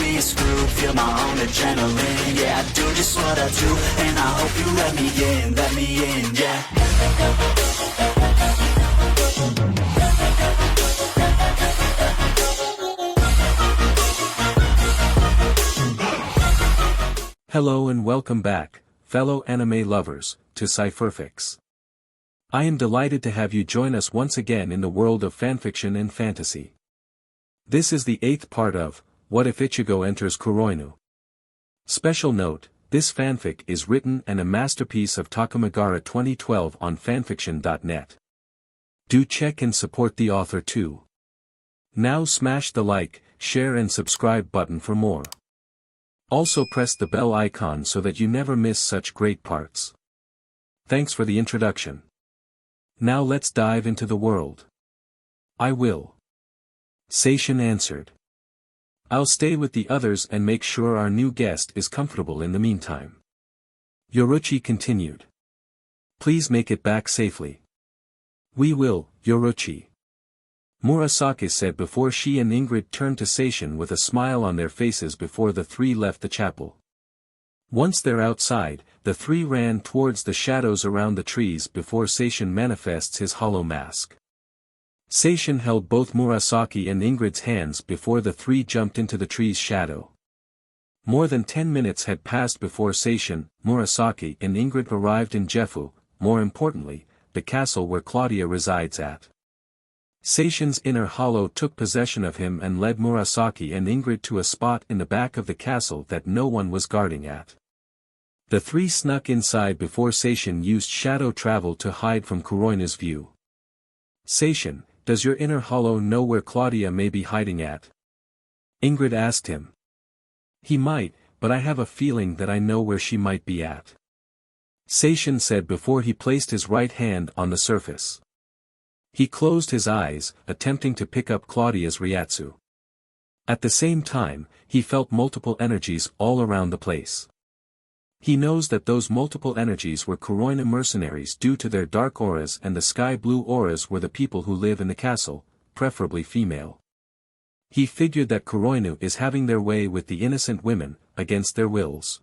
be screwed, feel my own adrenaline. Yeah, I do just what I do, and I hope you let me in, yeah. Hello and welcome back, fellow anime lovers, to Cypherfics. I am delighted to have you join us once again in the world of fanfiction and fantasy. This is the 8th part of, What If Ichigo Enters KUROINU? Special note, this fanfic is written and a masterpiece of Takamagara 2012 on fanfiction.net. Do check and support the author too. Now smash the like, share and subscribe button for more. Also press the bell icon so that you never miss such great parts. Thanks for the introduction. Now let's dive into the world. I will. Seishin answered. I'll stay with the others and make sure our new guest is comfortable in the meantime. Yoriichi continued. Please make it back safely. We will, Yoriichi. Murasaki said before she and Ingrid turned to Seishin with a smile on their faces before the three left the chapel. Once they're outside, the three ran towards the shadows around the trees before Seishin manifests his hollow mask. Seishin held both Murasaki and Ingrid's hands before the three jumped into the tree's shadow. More than 10 minutes had passed before Seishin, Murasaki and Ingrid arrived in Jefu, more importantly, the castle where Claudia resides at. Seishin's inner hollow took possession of him and led Murasaki and Ingrid to a spot in the back of the castle that no one was guarding at. The three snuck inside before Seishin used shadow travel to hide from KUROINU's view. Seishin, does your inner hollow know where Claudia may be hiding at? Ingrid asked him. He might, but I have a feeling that I know where she might be at. Seishin said before he placed his right hand on the surface. He closed his eyes, attempting to pick up Claudia's Ryatsu. At the same time, he felt multiple energies all around the place. He knows that those multiple energies were KUROINU mercenaries due to their dark auras, and the sky blue auras were the people who live in the castle, preferably female. He figured that KUROINU is having their way with the innocent women, against their wills.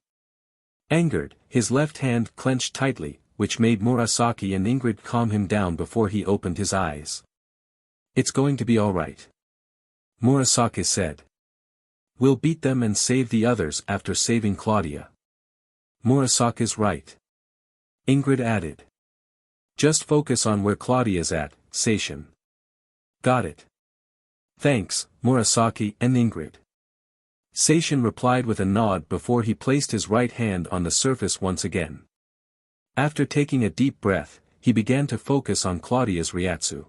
Angered, his left hand clenched tightly, which made Murasaki and Ingrid calm him down before he opened his eyes. It's going to be alright. Murasaki said. We'll beat them and save the others after saving Claudia. Murasaki's right. Ingrid added. Just focus on where Claudia's at, Seishin. Got it. Thanks, Murasaki and Ingrid. Seishin replied with a nod before he placed his right hand on the surface once again. After taking a deep breath, he began to focus on Claudia's Ryatsu.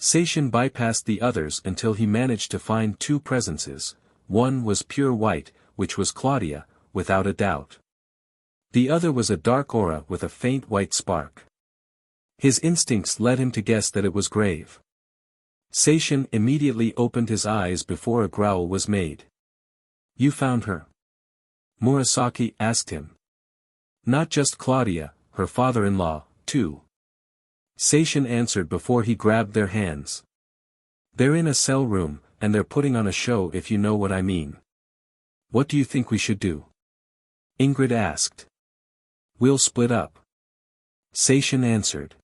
Seishin bypassed the others until he managed to find two presences. One was pure white, which was Claudia, without a doubt. The other was a dark aura with a faint white spark. His instincts led him to guess that it was Grave. Seishin immediately opened his eyes before a growl was made. You found her? Murasaki asked him. Not just Claudia, her father-in-law, too. Seishin answered before he grabbed their hands. They're in a cell room, and they're putting on a show if you know what I mean. What do you think we should do? Ingrid asked. We'll split up. Seishin answered.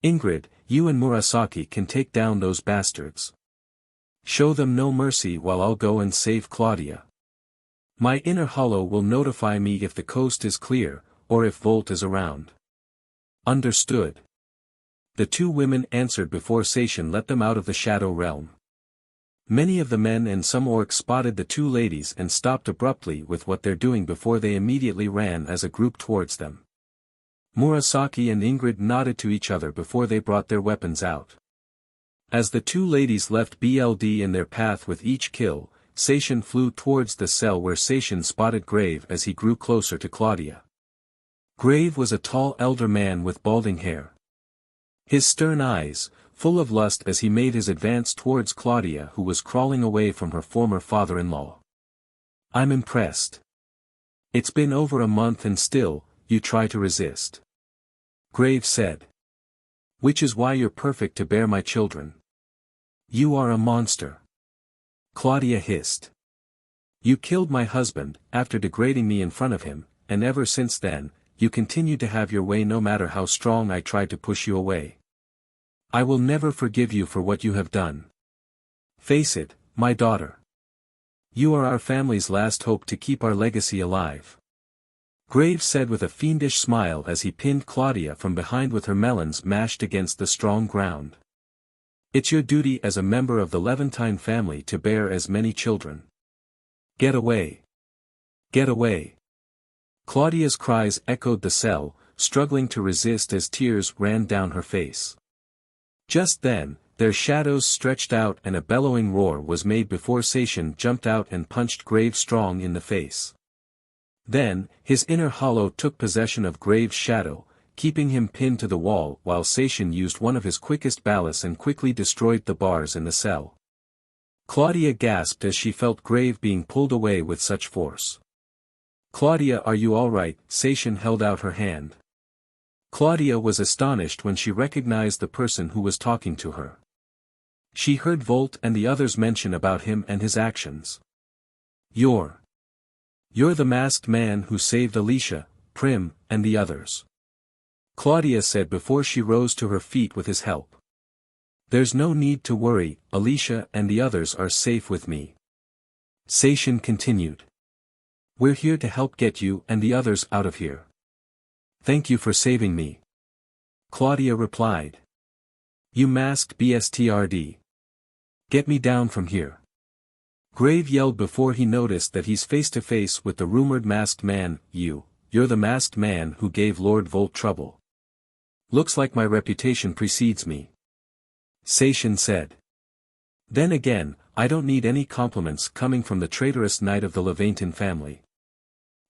Ingrid, you and Murasaki can take down those bastards. Show them no mercy while I'll go and save Claudia. My inner hollow will notify me if the coast is clear, or if Volt is around. Understood. The two women answered before Seishin let them out of the shadow realm. Many of the men and some orcs spotted the two ladies and stopped abruptly with what they're doing before they immediately ran as a group towards them. Murasaki and Ingrid nodded to each other before they brought their weapons out. As the two ladies left BLD in their path with each kill, Seishin flew towards the cell where Seishin spotted Grave as he grew closer to Claudia. Grave was a tall elder man with balding hair. His stern eyes, full of lust as he made his advance towards Claudia who was crawling away from her former father-in-law. I'm impressed. It's been over a month and still, you try to resist. Grave said. Which is why you're perfect to bear my children. You are a monster. Claudia hissed. You killed my husband, after degrading me in front of him, and ever since then, you continue to have your way no matter how strong I tried to push you away. I will never forgive you for what you have done. Face it, my daughter. You are our family's last hope to keep our legacy alive. Grave said with a fiendish smile as he pinned Claudia from behind with her melons mashed against the strong ground. It's your duty as a member of the Levantine family to bear as many children. Get away. Get away. Claudia's cries echoed the cell, struggling to resist as tears ran down her face. Just then, their shadows stretched out and a bellowing roar was made before Seishin jumped out and punched Grave strong in the face. Then, his inner hollow took possession of Grave's shadow, keeping him pinned to the wall while Seishin used one of his quickest ballists and quickly destroyed the bars in the cell. Claudia gasped as she felt Grave being pulled away with such force. Claudia, are you alright? Seishin held out her hand. Claudia was astonished when she recognized the person who was talking to her. She heard Volt and the others mention about him and his actions. You're the masked man who saved Alicia, Prim, and the others. Claudia said before she rose to her feet with his help. There's no need to worry, Alicia and the others are safe with me. Seishin continued. We're here to help get you and the others out of here. Thank you for saving me. Claudia replied. You masked bstrd. Get me down from here. Grave yelled before he noticed that he's face to face with the rumored masked man. You're the masked man who gave Lord Volt trouble. Looks like my reputation precedes me. Seishin said. Then again, I don't need any compliments coming from the traitorous knight of the Levantin family.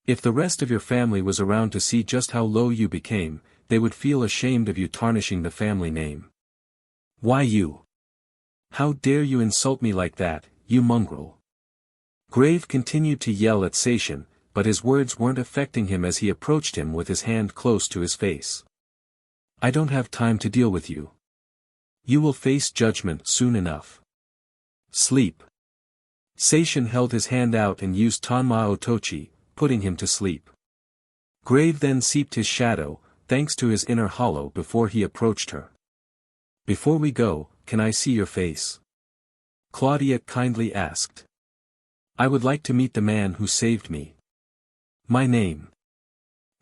If the rest of your family was around to see just how low you became, they would feel ashamed of you tarnishing the family name. Why you? How dare you insult me like that, you mongrel? Grave continued to yell at Seishin, but his words weren't affecting him as he approached him with his hand close to his face. I don't have time to deal with you. You will face judgment soon enough. Sleep. Seishin held his hand out and used Tanma Otochi, putting him to sleep. Grave then seeped his shadow, thanks to his inner hollow before he approached her. Before we go, can I see your face? Claudia kindly asked. I would like to meet the man who saved me. My name.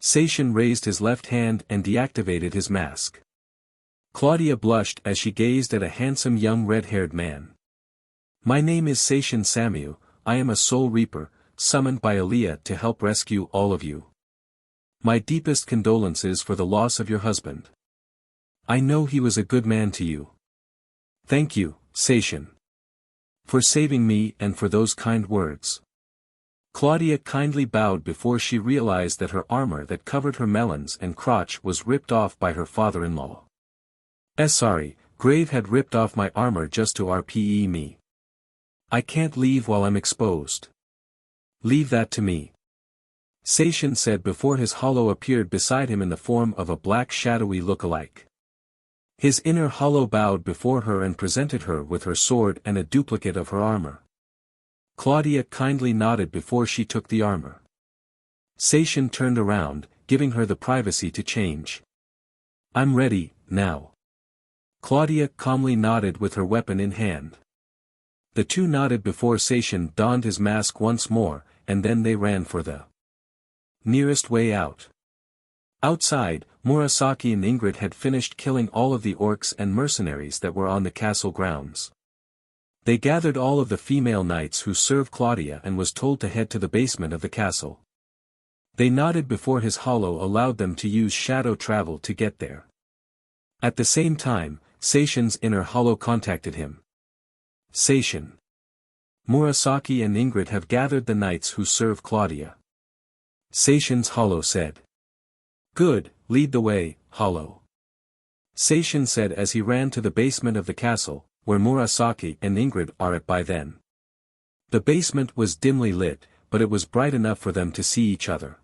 Seishin raised his left hand and deactivated his mask. Claudia blushed as she gazed at a handsome young red-haired man. My name is Seishin Samu, I am a soul reaper, summoned by Aaliyah to help rescue all of you. My deepest condolences for the loss of your husband. I know he was a good man to you. Thank you, Seishin. For saving me and for those kind words. Claudia kindly bowed before she realized that her armor that covered her melons and crotch was ripped off by her father-in-law. Sorry, Grave had ripped off my armor just to RPE me. I can't leave while I'm exposed. Leave that to me. Seishin said before his hollow appeared beside him in the form of a black shadowy look-alike. His inner hollow bowed before her and presented her with her sword and a duplicate of her armor. Claudia kindly nodded before she took the armor. Seishin turned around, giving her the privacy to change. I'm ready, now. Claudia calmly nodded with her weapon in hand. The two nodded before Seishin donned his mask once more, and then they ran for the nearest way out. Outside, Murasaki and Ingrid had finished killing all of the orcs and mercenaries that were on the castle grounds. They gathered all of the female knights who served Claudia and was told to head to the basement of the castle. They nodded before his hollow allowed them to use shadow travel to get there. At the same time, Seishin's inner hollow contacted him. Seishin. Murasaki and Ingrid have gathered the knights who serve Claudia. Seishin's hollow said. Good, lead the way, hollow. Seishin said as he ran to the basement of the castle, where Murasaki and Ingrid are at by then. The basement was dimly lit, but it was bright enough for them to see each other.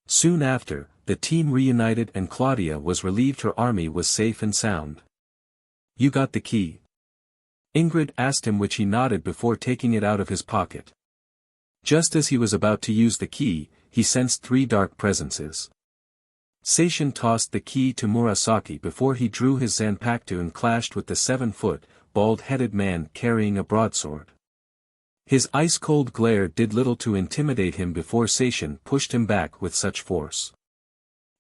Soon after, the team reunited and Claudia was relieved her army was safe and sound. You got the key? Ingrid asked him, which he nodded before taking it out of his pocket. Just as he was about to use the key, he sensed 3 dark presences. Seishin tossed the key to Murasaki before he drew his zanpakuto and clashed with the 7-foot, bald-headed man carrying a broadsword. His ice-cold glare did little to intimidate him before Seishin pushed him back with such force.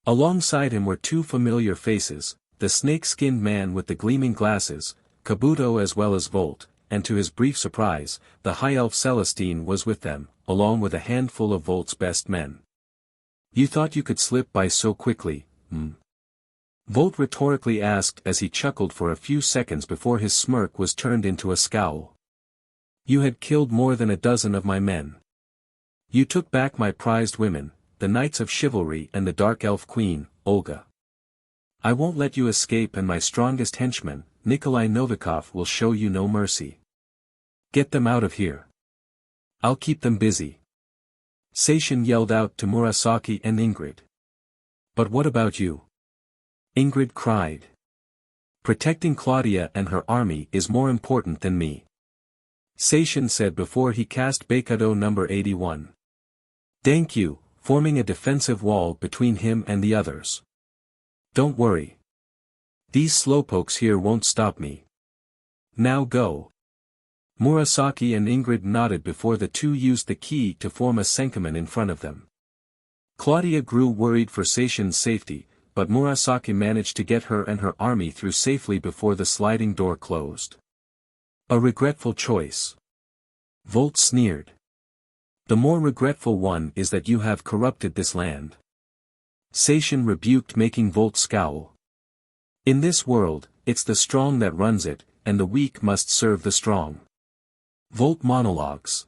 Alongside him were 2 familiar faces, the snake-skinned man with the gleaming glasses, Kabuto as well as Volt, and to his brief surprise, the high elf Celestine was with them, along with a handful of Volt's best men. "You thought you could slip by so quickly, hmm?" Volt rhetorically asked as he chuckled for a few seconds before his smirk was turned into a scowl. "You had killed more than a dozen of my men. You took back my prized women, the Knights of Chivalry and the Dark Elf Queen, Olga. I won't let you escape, and my strongest henchman, Nikolai Novikov, will show you no mercy. Get them out of here. I'll keep them busy." Seishin yelled out to Murasaki and Ingrid. "But what about you?" Ingrid cried. "Protecting Claudia and her army is more important than me," Seishin said before he cast Baikudo number 81. Dankyu, forming a defensive wall between him and the others. "Don't worry. These slowpokes here won't stop me. Now go." Murasaki and Ingrid nodded before the 2 used the key to form a senkamen in front of them. Claudia grew worried for Seishin's safety, but Murasaki managed to get her and her army through safely before the sliding door closed. "A regretful choice," Volt sneered. "The more regretful one is that you have corrupted this land," Seishin rebuked, making Volt scowl. "In this world, it's the strong that runs it, and the weak must serve the strong." Volt monologues.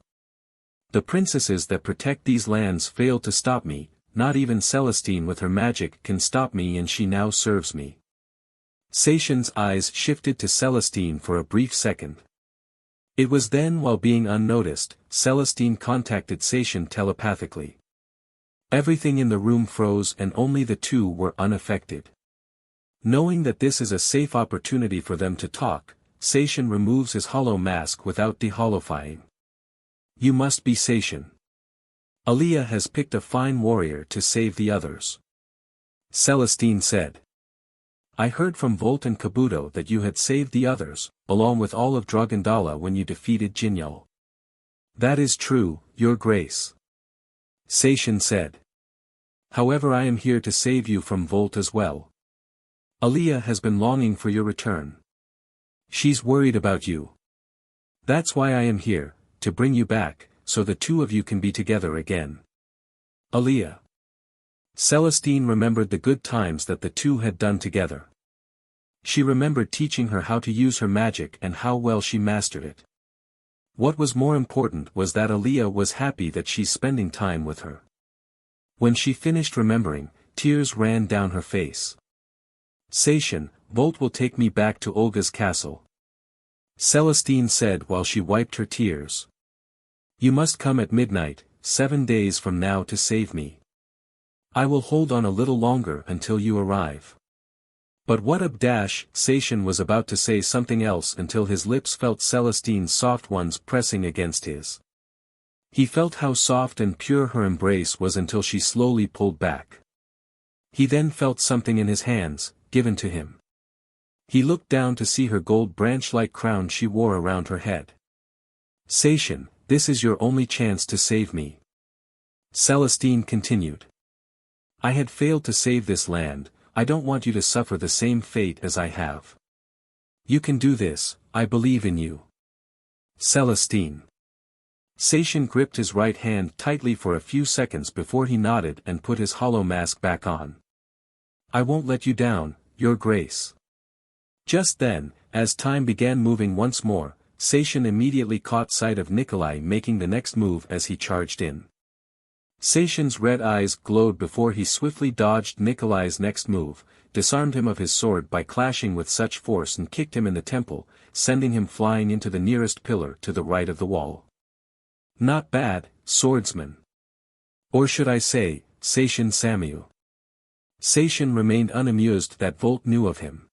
"The princesses that protect these lands fail to stop me, not even Celestine with her magic can stop me, and she now serves me." Seishin's eyes shifted to Celestine for a brief second. It was then, while being unnoticed, Celestine contacted Seishin telepathically. Everything in the room froze and only the 2 were unaffected. Knowing that this is a safe opportunity for them to talk, Seishin removes his hollow mask without deholofying. "You must be Seishin. Aliyah has picked a fine warrior to save the others," Celestine said. "I heard from Volt and Kabuto that you had saved the others, along with all of Dragondala when you defeated Jinyul." "That is true, Your Grace," Seishin said. "However, I am here to save you from Volt as well. Aliyah has been longing for your return. She's worried about you. That's why I am here, to bring you back, so the 2 of you can be together again." Aliyah. Celestine remembered the good times that the 2 had done together. She remembered teaching her how to use her magic and how well she mastered it. What was more important was that Aliyah was happy that she's spending time with her. When she finished remembering, tears ran down her face. "Seishin, Volt will take me back to Olga's castle," Celestine said while she wiped her tears. "You must come at midnight, 7 days from now, to save me. I will hold on a little longer until you arrive." "But what up?" Seishin was about to say something else until his lips felt Celestine's soft ones pressing against his. He felt how soft and pure her embrace was until she slowly pulled back. He then felt something in his hands, given to him. He looked down to see her gold branch-like crown she wore around her head. "Seishin, this is your only chance to save me," Celestine continued. "I had failed to save this land. I don't want you to suffer the same fate as I have. You can do this, I believe in you." Celestine. Seishin gripped his right hand tightly for a few seconds before he nodded and put his hollow mask back on. "I won't let you down, Your Grace." Just then, as time began moving once more, Seishin immediately caught sight of Nikolai making the next move as he charged in. Seishin's red eyes glowed before he swiftly dodged Nikolai's next move, disarmed him of his sword by clashing with such force and kicked him in the temple, sending him flying into the nearest pillar to the right of the wall. "Not bad, swordsman. Or should I say, Seishin Samyu." Seishin remained unamused that Volt knew of him.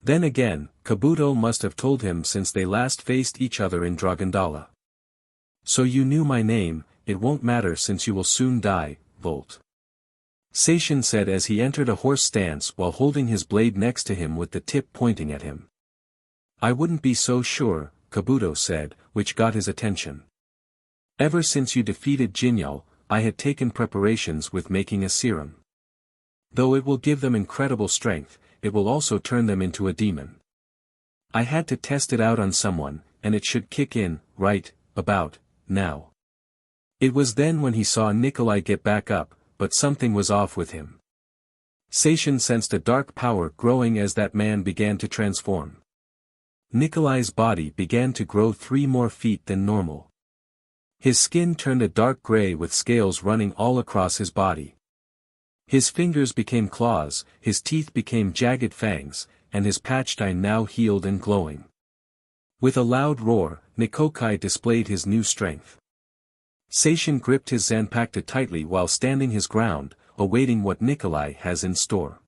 Then again, Kabuto must have told him since they last faced each other in Dragondala. "So you knew my name," it won't matter since you will soon die, Volt. Seishin said as he entered a horse stance while holding his blade next to him with the tip pointing at him. I wouldn't be so sure, Kabuto said, which got his attention. Ever since you defeated Jinyal, I had taken preparations with making a serum. Though it will give them incredible strength, it will also turn them into a demon. I had to test it out on someone, and it should kick in, right, about, now. It was then when he saw Nikolai get back up, but something was off with him. Seishin sensed a dark power growing as that man began to transform. Nikolai's body began to grow 3 more feet than normal. His skin turned a dark gray with scales running all across his body. His fingers became claws, his teeth became jagged fangs, and his patched eye now healed and glowing. With a loud roar, Nikolai displayed his new strength. Seishin gripped his Zanpakuto tightly while standing his ground, awaiting what Nikolai has in store.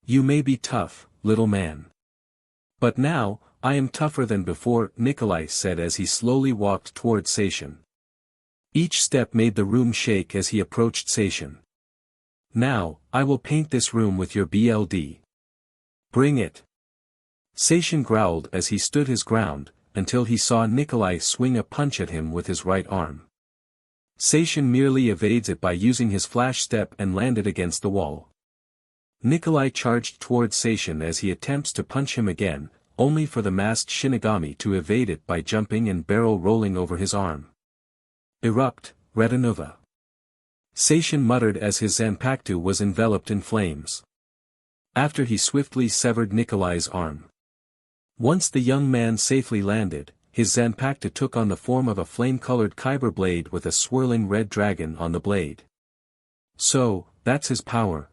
You may be tough, little man. But now, I am tougher than before, Nikolai said as he slowly walked toward Seishin. Each step made the room shake as he approached Seishin. Now, I will paint this room with your BLD. Bring it. Seishin growled as he stood his ground, until he saw Nikolai swing a punch at him with his right arm. Seishin merely evades it by using his flash step and landed against the wall. Nikolai charged towards Seishin as he attempts to punch him again, only for the masked Shinigami to evade it by jumping and barrel rolling over his arm. Erupt, Retinova. Seishin muttered as his Zanpakuto was enveloped in flames. After he swiftly severed Nikolai's arm. Once the young man safely landed, his Zanpakuto took on the form of a flame-colored kyber blade with a swirling red dragon on the blade. So, that's his power,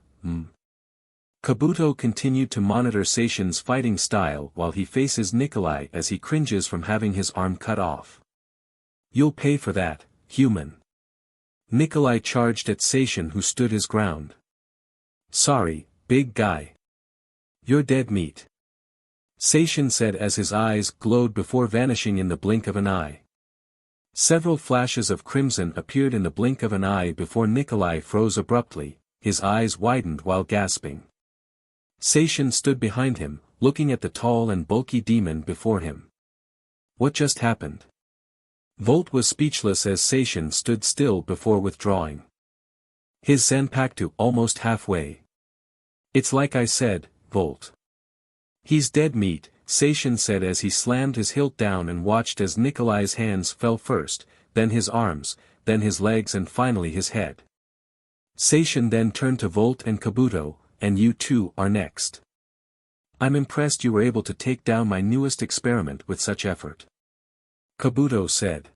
Kabuto continued to monitor Seishin's fighting style while he faces Nikolai as he cringes from having his arm cut off. You'll pay for that, human. Nikolai charged at Seishin who stood his ground. Sorry, big guy. You're dead meat. Seishin said as his eyes glowed before vanishing in the blink of an eye. Several flashes of crimson appeared in the blink of an eye before Nikolai froze abruptly, his eyes widened while gasping. Seishin stood behind him, looking at the tall and bulky demon before him. What just happened? Volt was speechless as Seishin stood still before withdrawing. His Zanpakuto almost halfway. It's like I said, Volt. He's dead meat, Seishin said as he slammed his hilt down and watched as Nikolai's hands fell first, then his arms, then his legs and finally his head. Seishin then turned to Volt and Kabuto, and you two are next. I'm impressed you were able to take down my newest experiment with such effort. Kabuto said.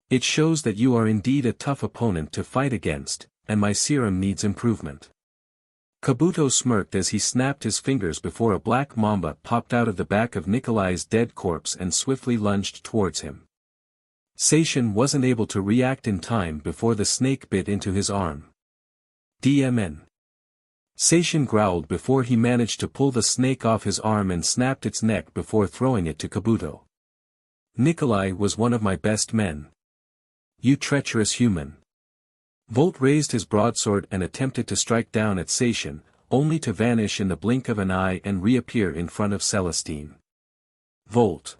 It shows that you are indeed a tough opponent to fight against, and my serum needs improvement. Kabuto smirked as he snapped his fingers before a black mamba popped out of the back of Nikolai's dead corpse and swiftly lunged towards him. Seishin wasn't able to react in time before the snake bit into his arm. DMN. Seishin growled before he managed to pull the snake off his arm and snapped its neck before throwing it to Kabuto. Nikolai was one of my best men. You treacherous human. Volt raised his broadsword and attempted to strike down at Seishin, only to vanish in the blink of an eye and reappear in front of Celestine. Volt.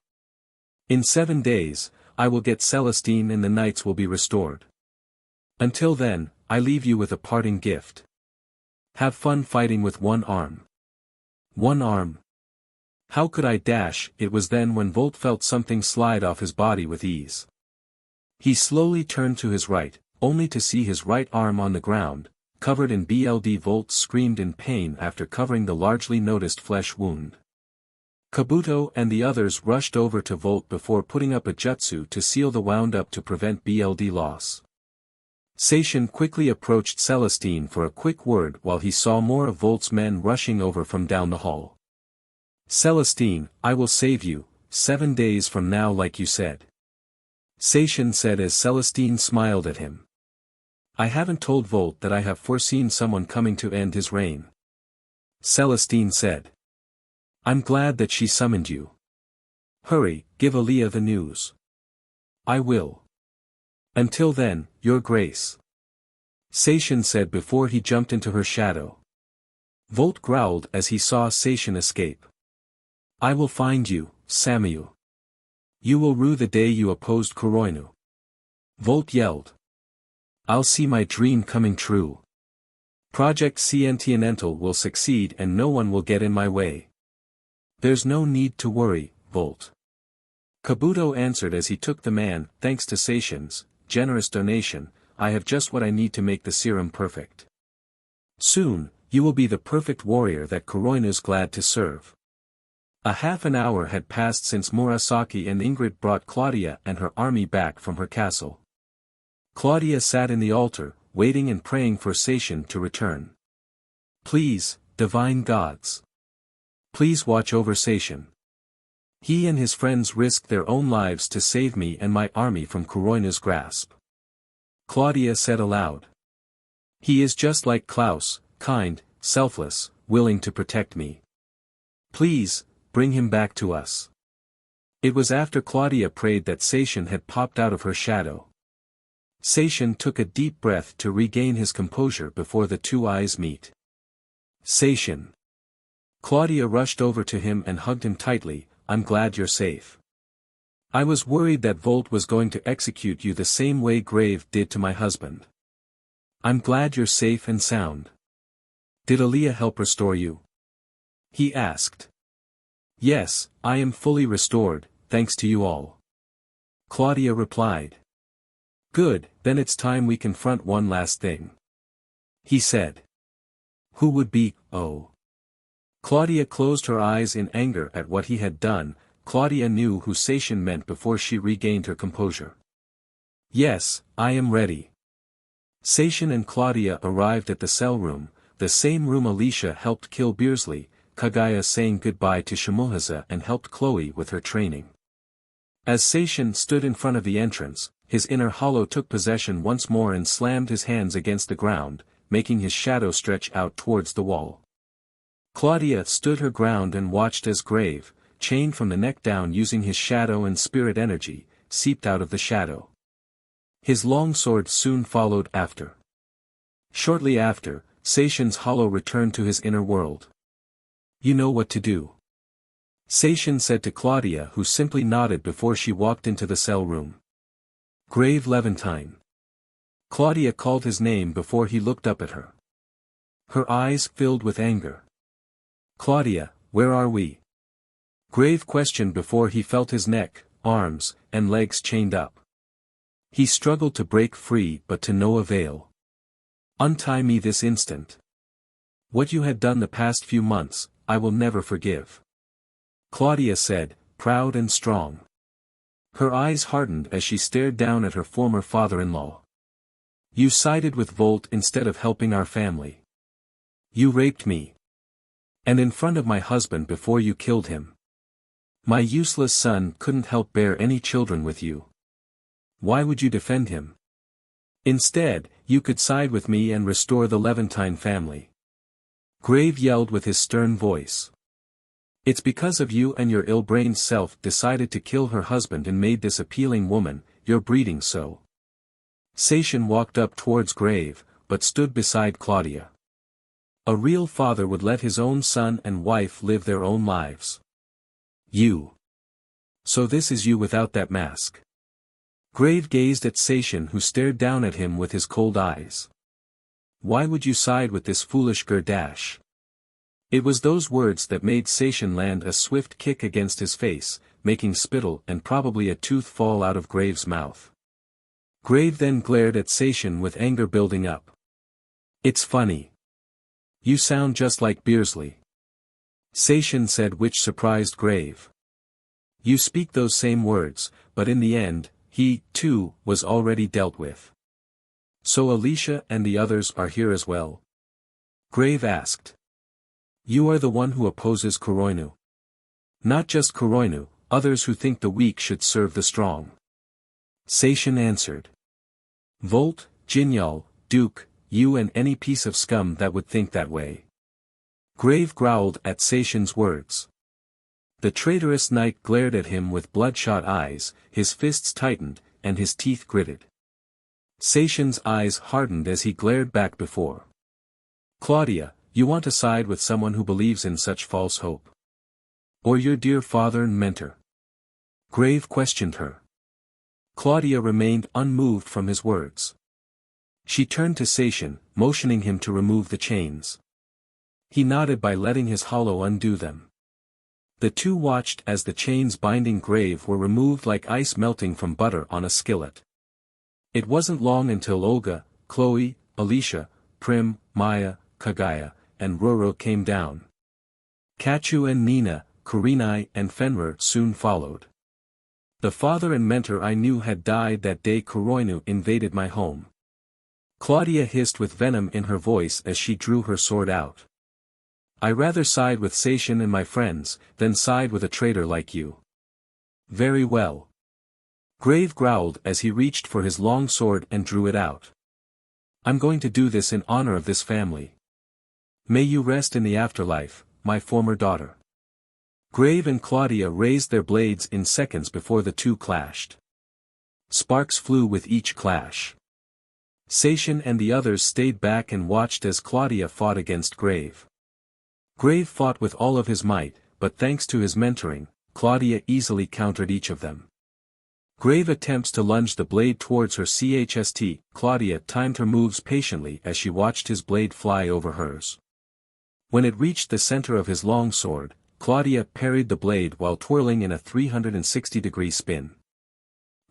In 7 days, I will get Celestine and the knights will be restored. Until then, I leave you with a parting gift. Have fun fighting with one arm. One arm. How could I dash? It was then when Volt felt something slide off his body with ease. He slowly turned to his right, only to see his right arm on the ground, covered in BLD. Volt screamed in pain after covering the largely noticed flesh wound. Kabuto and the others rushed over to Volt before putting up a jutsu to seal the wound up to prevent BLD loss. Seishin quickly approached Celestine for a quick word while he saw more of Volt's men rushing over from down the hall. Celestine, I will save you, 7 days from now like you said. Seishin said as Celestine smiled at him. I haven't told Volt that I have foreseen someone coming to end his reign. Celestine said. I'm glad that she summoned you. Hurry, give Aaliyah the news. I will. Until then, your grace. Seishin said before he jumped into her shadow. Volt growled as he saw Seishin escape. I will find you, Samyu. You will rue the day you opposed KUROINU. Volt yelled. I'll see my dream coming true. Project Confronting will succeed and no one will get in my way. There's no need to worry, Volt. Kabuto answered as he took the man. Thanks to Seishin's generous donation, I have just what I need to make the serum perfect. Soon, you will be the perfect warrior that KUROINU's glad to serve. A half an hour had passed since Murasaki and Ingrid brought Claudia and her army back from her castle. Claudia sat in the altar, waiting and praying for Seishin to return. Please, divine gods. Please watch over Seishin. He and his friends risked their own lives to save me and my army from KUROINU's grasp. Claudia said aloud. He is just like Klaus, kind, selfless, willing to protect me. Please, bring him back to us. It was after Claudia prayed that Seishin had popped out of her shadow. Seishin took a deep breath to regain his composure before the two eyes meet. Seishin. Claudia rushed over to him and hugged him tightly. I'm glad you're safe. I was worried that Volt was going to execute you the same way Grave did to my husband. I'm glad you're safe and sound. Did Aaliyah help restore you? He asked. Yes, I am fully restored, thanks to you all. Claudia replied. Good, then it's time we confront one last thing. He said. Who would be, oh. Claudia closed her eyes in anger at what he had done. Claudia knew who Seishin meant before she regained her composure. Yes, I am ready. Seishin and Claudia arrived at the cell room, the same room Alicia helped kill Beersley, Kagaya saying goodbye to Shimohaza and helped Chloe with her training. As Seishin stood in front of the entrance, his inner hollow took possession once more and slammed his hands against the ground, making his shadow stretch out towards the wall. Claudia stood her ground and watched as Grave, chained from the neck down using his shadow and spirit energy, seeped out of the shadow. His long sword soon followed after. Shortly after, Seishin's hollow returned to his inner world. You know what to do. Seishin said to Claudia, who simply nodded before she walked into the cell room. Grave Levantine. Claudia called his name before he looked up at her. Her eyes filled with anger. Claudia, where are we? Grave questioned before he felt his neck, arms, and legs chained up. He struggled to break free but to no avail. Untie me this instant. What you had done the past few months, I will never forgive. Claudia said, proud and strong. Her eyes hardened as she stared down at her former father-in-law. You sided with Volt instead of helping our family. You raped me. And in front of my husband before you killed him. My useless son couldn't help bear any children with you. Why would you defend him? Instead, you could side with me and restore the Levantine family. Grave yelled with his stern voice. It's because of you and your ill-brained self decided to kill her husband and made this appealing woman, you're breeding so. Seishin walked up towards Grave, but stood beside Claudia. A real father would let his own son and wife live their own lives. You. So this is you without that mask. Grave gazed at Seishin, who stared down at him with his cold eyes. Why would you side with this foolish Gerdash? It was those words that made Seishin land a swift kick against his face, making spittle and probably a tooth fall out of Grave's mouth. Grave then glared at Seishin with anger building up. It's funny. You sound just like Beersley. Seishin said, which surprised Grave. You speak those same words, but in the end, he, too, was already dealt with. So Alicia and the others are here as well? Grave asked. You are the one who opposes KUROINU. Not just KUROINU, others who think the weak should serve the strong. Seishin answered. Volt, Jinyal, Duke, you and any piece of scum that would think that way. Grave growled at Seishin's words. The traitorous knight glared at him with bloodshot eyes, his fists tightened, and his teeth gritted. Seishin's eyes hardened as he glared back before. Claudia, you want to side with someone who believes in such false hope? Or your dear father and mentor? Grave questioned her. Claudia remained unmoved from his words. She turned to Seishin, motioning him to remove the chains. He nodded by letting his hollow undo them. The two watched as the chains binding Grave were removed like ice melting from butter on a skillet. It wasn't long until Olga, Chloe, Alicia, Prim, Maya, Kagaya, and Roro came down. Kachu and Nina, Kurenai and Fenrir soon followed. The father and mentor I knew had died that day KUROINU invaded my home. Claudia hissed with venom in her voice as she drew her sword out. I rather side with Seishin and my friends, than side with a traitor like you. Very well. Grave growled as he reached for his long sword and drew it out. I'm going to do this in honor of this family. May you rest in the afterlife, my former daughter. Grave and Claudia raised their blades in seconds before the two clashed. Sparks flew with each clash. Seishin and the others stayed back and watched as Claudia fought against Grave. Grave fought with all of his might, but thanks to his mentoring, Claudia easily countered each of them. Grave attempts to lunge the blade towards her chst, Claudia timed her moves patiently as she watched his blade fly over hers. When it reached the center of his long sword, Claudia parried the blade while twirling in a 360-degree spin.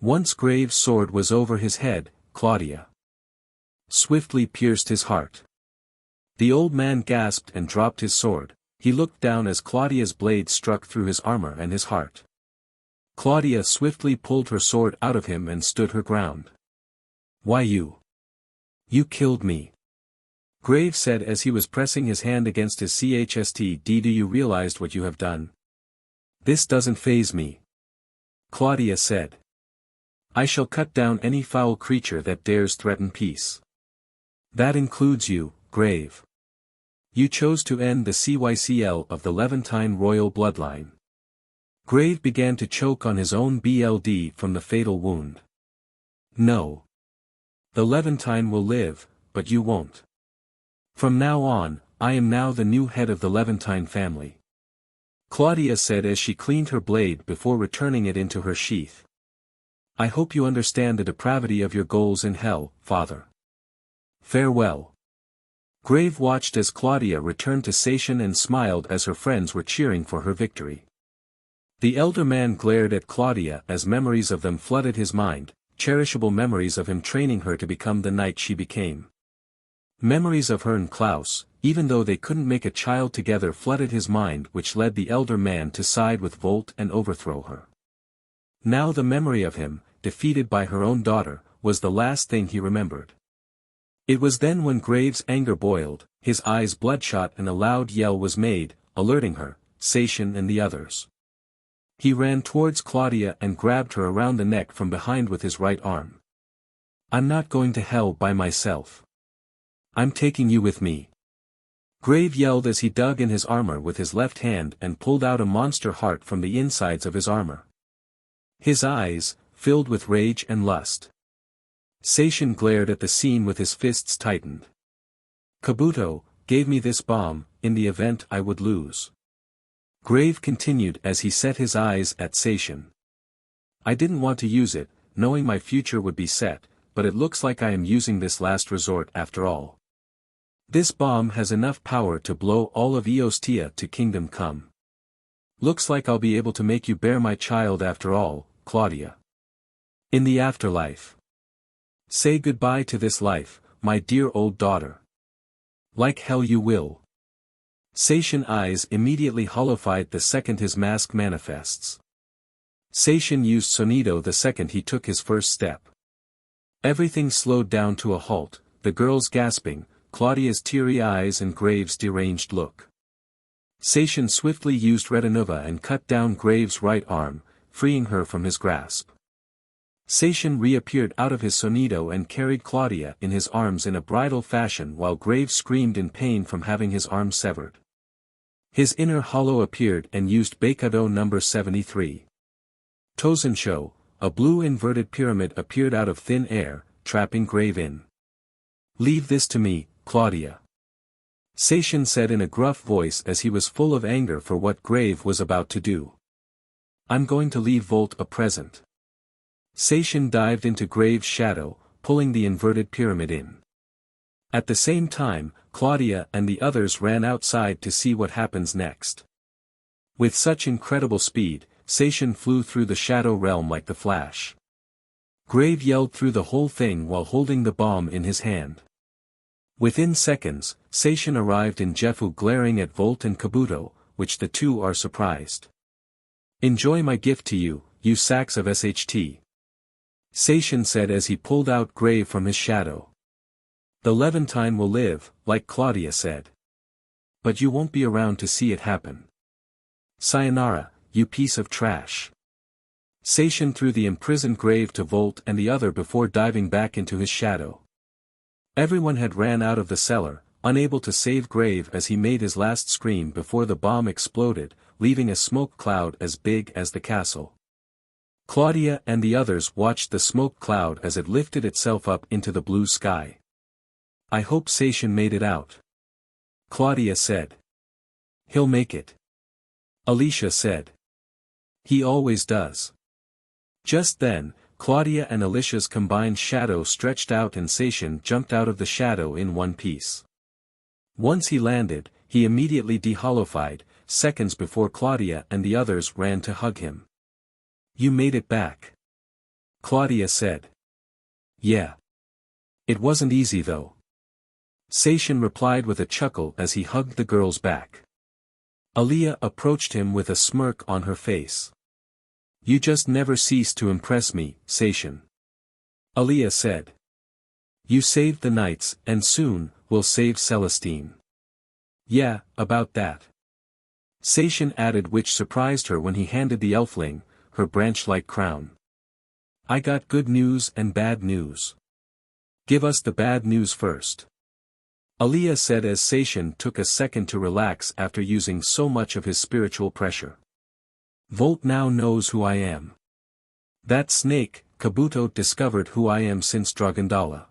Once Grave's sword was over his head, Claudia swiftly pierced his heart. The old man gasped and dropped his sword. He looked down as Claudia's blade struck through his armor and his heart. Claudia swiftly pulled her sword out of him and stood her ground. Why you? You killed me. Grave said as he was pressing his hand against his chst. Do you realize what you have done? This doesn't faze me. Claudia said. I shall cut down any foul creature that dares threaten peace. That includes you, Grave. You chose to end the CYCL of the Levantine royal bloodline. Grave began to choke on his own BLD from the fatal wound. No. The Levantine will live, but you won't. From now on, I am now the new head of the Levantine family. Claudia said as she cleaned her blade before returning it into her sheath. I hope you understand the depravity of your goals in hell, father. Farewell. Grave watched as Claudia returned to Seishin and smiled as her friends were cheering for her victory. The elder man glared at Claudia as memories of them flooded his mind, cherishable memories of him training her to become the knight she became. Memories of her and Klaus, even though they couldn't make a child together, flooded his mind, which led the elder man to side with Volt and overthrow her. Now the memory of him, defeated by her own daughter, was the last thing he remembered. It was then when Grave's anger boiled, his eyes bloodshot, and a loud yell was made, alerting her, Seishin and the others. He ran towards Claudia and grabbed her around the neck from behind with his right arm. I'm not going to hell by myself. I'm taking you with me. Grave yelled as he dug in his armor with his left hand and pulled out a monster heart from the insides of his armor. His eyes, filled with rage and lust. Seishin glared at the scene with his fists tightened. Kabuto gave me this bomb, in the event I would lose. Grave continued as he set his eyes at Seishin. I didn't want to use it, knowing my future would be set, but it looks like I am using this last resort after all. This bomb has enough power to blow all of Eostia to Kingdom Come. Looks like I'll be able to make you bear my child after all, Claudia. In the afterlife. Say goodbye to this life, my dear old daughter. Like hell you will. Seishin eyes immediately hollowified the second his mask manifests. Seishin used Sonido the second he took his first step. Everything slowed down to a halt, the girls gasping, Claudia's teary eyes and Grave's deranged look. Seishin swiftly used Retinova and cut down Grave's right arm, freeing her from his grasp. Seishin reappeared out of his Sonido and carried Claudia in his arms in a bridal fashion while Grave screamed in pain from having his arm severed. His inner hollow appeared and used Beikado number 73. Tozensho, a blue inverted pyramid appeared out of thin air, trapping Grave in. Leave this to me, Claudia. Seishin said in a gruff voice as he was full of anger for what Grave was about to do. I'm going to leave Volt a present. Seishin dived into Grave's shadow, pulling the inverted pyramid in. At the same time, Claudia and the others ran outside to see what happens next. With such incredible speed, Seishin flew through the shadow realm like the Flash. Grave yelled through the whole thing while holding the bomb in his hand. Within seconds, Seishin arrived in Jefu glaring at Volt and Kabuto, which the two are surprised. Enjoy my gift to you, you sacks of SHT. Seishin said as he pulled out Grave from his shadow. The Levantine will live, like Claudia said. But you won't be around to see it happen. Sayonara, you piece of trash. Seishin threw the imprisoned Grave to Volt and the other before diving back into his shadow. Everyone had ran out of the cellar, unable to save Grave as he made his last scream before the bomb exploded, leaving a smoke cloud as big as the castle. Claudia and the others watched the smoke cloud as it lifted itself up into the blue sky. I hope Seishin made it out. Claudia said. He'll make it. Alicia said. He always does. Just then, Claudia and Alicia's combined shadow stretched out and Seishin jumped out of the shadow in one piece. Once he landed, he immediately dehollowified, seconds before Claudia and the others ran to hug him. You made it back. Claudia said. Yeah. It wasn't easy though. Seishin replied with a chuckle as he hugged the girl's back. Aaliyah approached him with a smirk on her face. You just never cease to impress me, Seishin. Aaliyah said. You saved the knights, and soon, we'll save Celestine. Yeah, about that. Seishin added, which surprised her when he handed the elfling her branch-like crown. I got good news and bad news. Give us the bad news first. Aaliyah said as Seishin took a second to relax after using so much of his spiritual pressure. Volt now knows who I am. That snake, Kabuto discovered who I am since Dragondala.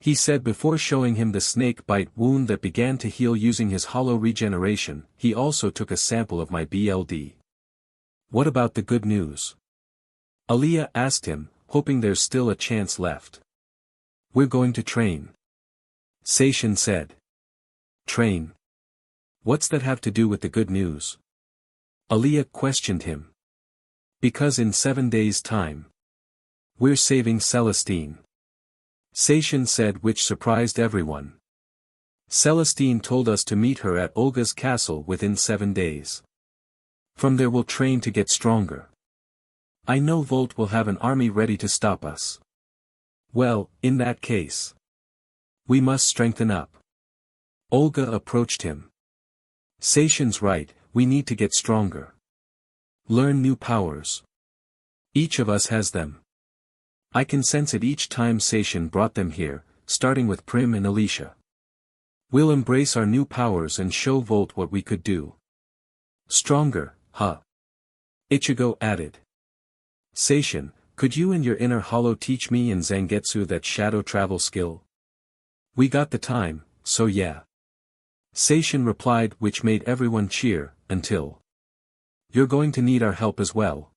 He said before showing him the snake bite wound that began to heal using his hollow regeneration. He also took a sample of my BLD. What about the good news? Aaliyah asked him, hoping there's still a chance left. We're going to train. Seishin said. Train? What's that have to do with the good news? Aaliyah questioned him. Because in 7 days' time, we're saving Celestine. Seishin said, which surprised everyone. Celestine told us to meet her at Olga's castle within 7 days. From there we'll train to get stronger. I know Volt will have an army ready to stop us. Well, in that case, we must strengthen up. Olga approached him. Seishin's right, we need to get stronger. Learn new powers. Each of us has them. I can sense it each time Seishin brought them here, starting with Prim and Alicia. We'll embrace our new powers and show Volt what we could do. Stronger, huh? Ichigo added. Seishin, could you and your inner hollow teach me and Zangetsu that shadow travel skill? We got the time, so yeah. Seishin replied, which made everyone cheer, until. You're going to need our help as well.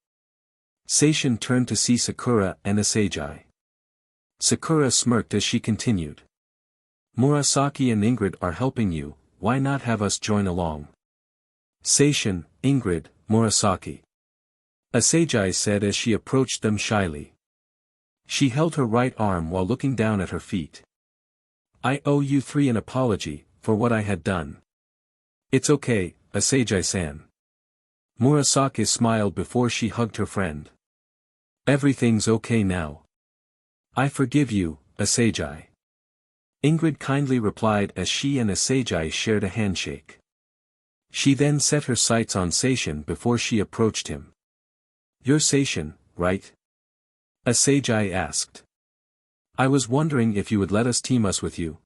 Seishin turned to see Sakura and Asagi. Sakura smirked as she continued. Murasaki and Ingrid are helping you, why not have us join along? Seishin, Ingrid, Murasaki. Asagi said as she approached them shyly. She held her right arm while looking down at her feet. I owe you three an apology, for what I had done. It's okay, Asagi-san. Murasaki smiled before she hugged her friend. Everything's okay now. I forgive you, Asagi. Ingrid kindly replied as she and Asagi shared a handshake. She then set her sights on Seishin before she approached him. You're Seishin, right? Asagi asked. I was wondering if you would let us team us with you.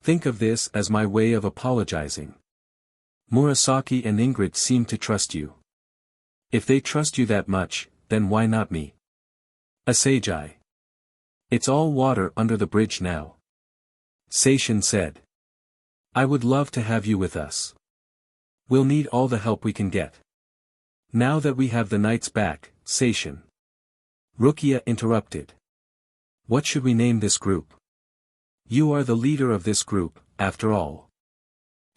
Think of this as my way of apologizing. Murasaki and Ingrid seem to trust you. If they trust you that much, then why not me? Asagi. It's all water under the bridge now. Seishin said. I would love to have you with us. We'll need all the help we can get. Now that we have the knights back, Seishin. Rukia interrupted. What should we name this group? You are the leader of this group, after all.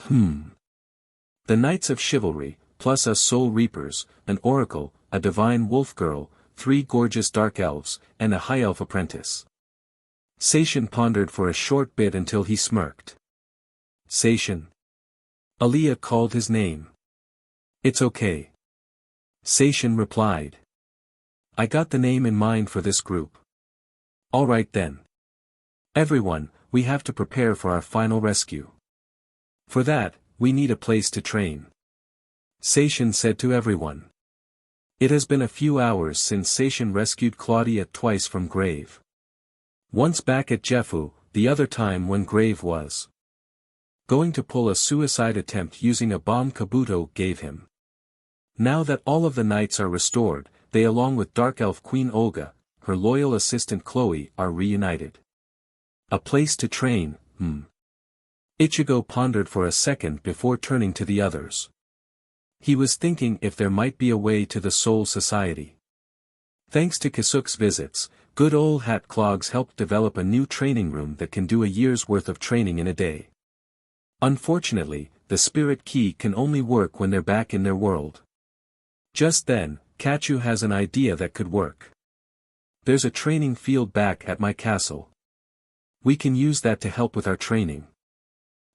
The Knights of Chivalry, plus us Soul Reapers, an Oracle, a Divine Wolf Girl, 3 gorgeous Dark Elves, and a High Elf Apprentice. Seishin pondered for a short bit until he smirked. Seishin. Aliyah called his name. It's okay. Seishin replied. I got the name in mind for this group. Alright then. Everyone, we have to prepare for our final rescue. For that, we need a place to train. Seishin said to everyone. It has been a few hours since Seishin rescued Claudia twice from Grave. Once back at Jefu, the other time when Grave was going to pull a suicide attempt using a bomb Kabuto gave him. Now that all of the knights are restored, they along with Dark Elf Queen Olga, her loyal assistant Chloe are reunited. A place to train, Ichigo pondered for a second before turning to the others. He was thinking if there might be a way to the Soul Society. Thanks to Kisuke's visits, good old Hat Clogs helped develop a new training room that can do a year's worth of training in a day. Unfortunately, the spirit key can only work when they're back in their world. Just then, Kachu has an idea that could work. There's a training field back at my castle. We can use that to help with our training.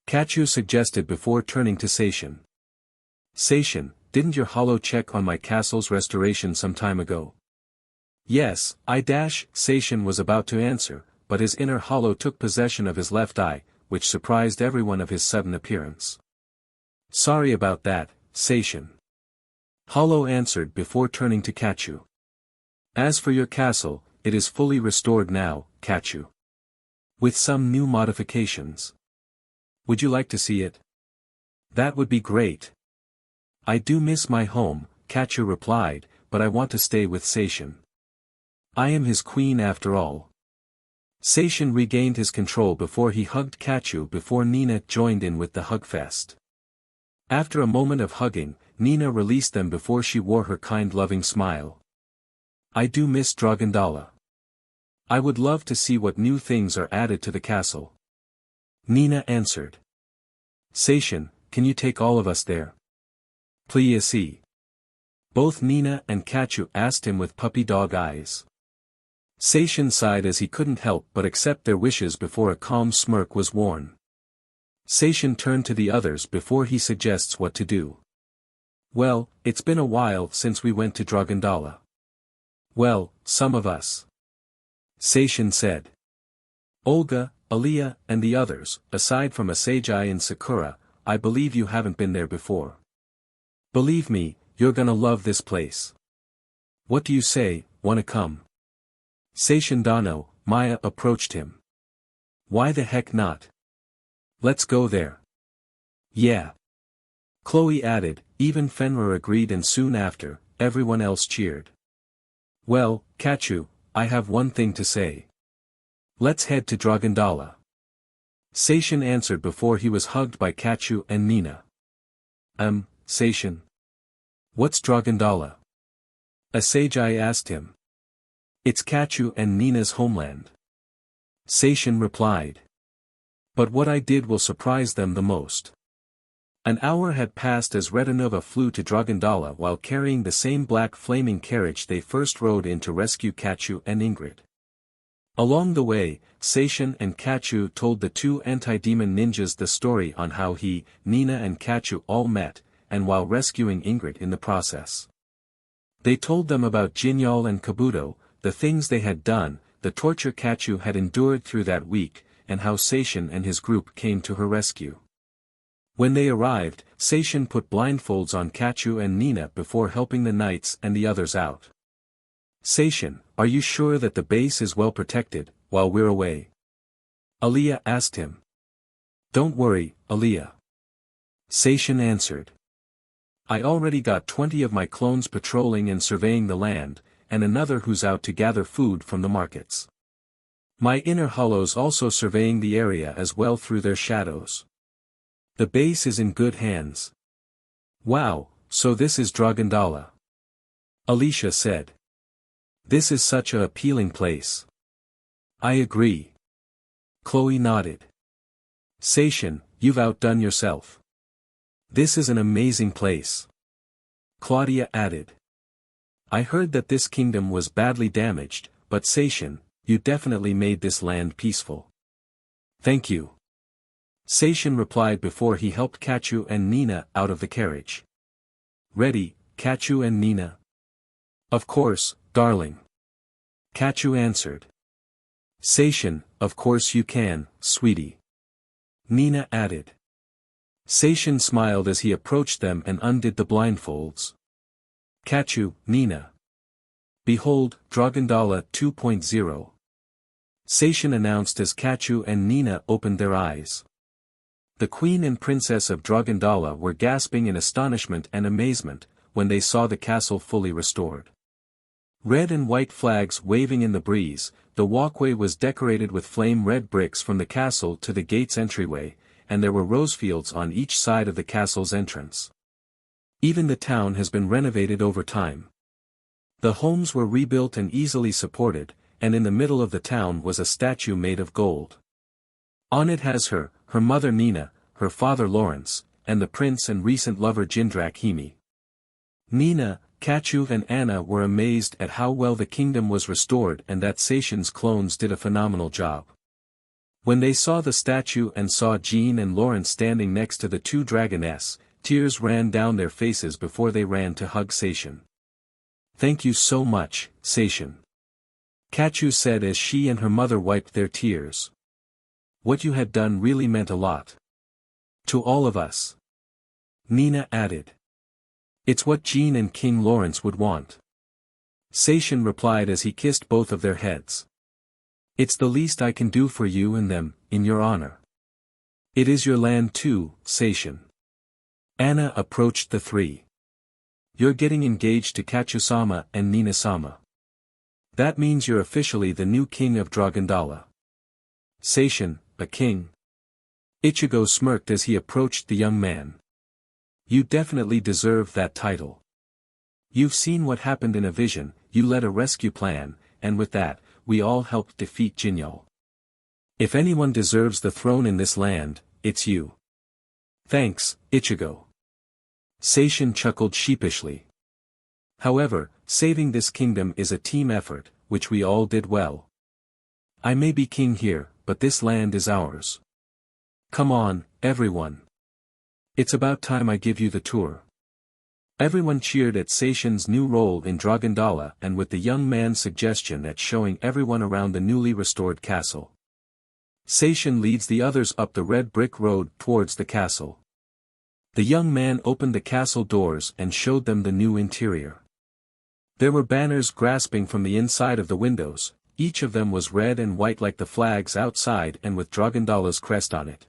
Kachu suggested before turning to Seishin. Seishin, didn't your holo check on my castle's restoration some time ago? Yes, Seishin was about to answer, but his inner holo took possession of his left eye, which surprised everyone of his sudden appearance. Sorry about that, Seishin. Holo answered before turning to Kachu. As for your castle, it is fully restored now, Kachu. With some new modifications. Would you like to see it? That would be great. I do miss my home, Kachu replied, but I want to stay with Seishin. I am his queen after all. Seishin regained his control before he hugged Kachu before Nina joined in with the hugfest. After a moment of hugging, Nina released them before she wore her kind loving smile. I do miss Dragondala. I would love to see what new things are added to the castle. Nina answered. Seishin, can you take all of us there? Please. Both Nina and Kachu asked him with puppy dog eyes. Seishin sighed as he couldn't help but accept their wishes before a calm smirk was worn. Seishin turned to the others before he suggests what to do. Well, it's been a while since we went to Dragondala. Well, some of us. Seishin said. Olga, Aliyah, and the others, aside from Asagi and Sakura, I believe you haven't been there before. Believe me, you're gonna love this place. What do you say, wanna come? Seishin Dano, Maya approached him. Why the heck not? Let's go there. Yeah. Chloe added, even Fenrir agreed and soon after, everyone else cheered. Well, Kachu, I have one thing to say. Let's head to Dragondala. Seishin answered before he was hugged by Kachu and Nina. Seishin. What's Dragondala? Asagi asked him. It's Kachu and Nina's homeland. Seishin replied. But what I did will surprise them the most. An hour had passed as Retinova flew to Dragondala while carrying the same black flaming carriage they first rode in to rescue Kachu and Ingrid. Along the way, Seishin and Kachu told the two anti-demon ninjas the story on how he, Nina and Kachu all met, and while rescuing Ingrid in the process. They told them about Jinyal and Kabuto, the things they had done, the torture Kachu had endured through that week, and how Seishin and his group came to her rescue. When they arrived, Seishin put blindfolds on Kachu and Nina before helping the knights and the others out. Seishin, are you sure that the base is well protected, while we're away? Aliyah asked him. Don't worry, Aliyah. Seishin answered. I already got 20 of my clones patrolling and surveying the land, and another who's out to gather food from the markets. My inner hollows also surveying the area as well through their shadows. The base is in good hands. Wow, so this is Dragondala. Alicia said. This is such a appealing place. I agree. Chloe nodded. Seishin, you've outdone yourself. This is an amazing place. Claudia added. I heard that this kingdom was badly damaged, but Seishin, you definitely made this land peaceful. Thank you. Seishin replied before he helped Kachu and Nina out of the carriage. Ready, Kachu and Nina? Of course, darling. Kachu answered. Seishin, of course you can, sweetie. Nina added. Seishin smiled as he approached them and undid the blindfolds. Kachu, Nina. Behold, Dragondala 2.0. Seishin announced as Kachu and Nina opened their eyes. The queen and princess of Dragondala were gasping in astonishment and amazement, when they saw the castle fully restored. Red and white flags waving in the breeze, the walkway was decorated with flame-red bricks from the castle to the gate's entryway, and there were rose fields on each side of the castle's entrance. Even the town has been renovated over time. The homes were rebuilt and easily supported, and in the middle of the town was a statue made of gold. On it has her mother Nina, her father Lawrence, and the prince and recent lover Jindrak Himi. Nina, Kachu and Anna were amazed at how well the kingdom was restored and that Seishin's clones did a phenomenal job. When they saw the statue and saw Jean and Lawrence standing next to the two dragoness, tears ran down their faces before they ran to hug Seishin. Thank you so much, Seishin. Kachu said as she and her mother wiped their tears. What you had done really meant a lot. To all of us. Nina added. It's what Jean and King Lawrence would want. Seishin replied as he kissed both of their heads. It's the least I can do for you and them, in your honor. It is your land too, Seishin. Anna approached the three. You're getting engaged to Kachu-sama and Nina-sama. That means you're officially the new king of Dragondala. Seishin, a king. Ichigo smirked as he approached the young man. You definitely deserve that title. You've seen what happened in a vision, you led a rescue plan, and with that, we all helped defeat Jinyo. If anyone deserves the throne in this land, it's you. Thanks, Ichigo. Seishin chuckled sheepishly. However, saving this kingdom is a team effort, which we all did well. I may be king here, but this land is ours. Come on, everyone. It's about time I give you the tour. Everyone cheered at Seishin's new role in Dragondala and with the young man's suggestion at showing everyone around the newly restored castle. Seishin leads the others up the red brick road towards the castle. The young man opened the castle doors and showed them the new interior. There were banners grasping from the inside of the windows, each of them was red and white like the flags outside and with Dragondala's crest on it.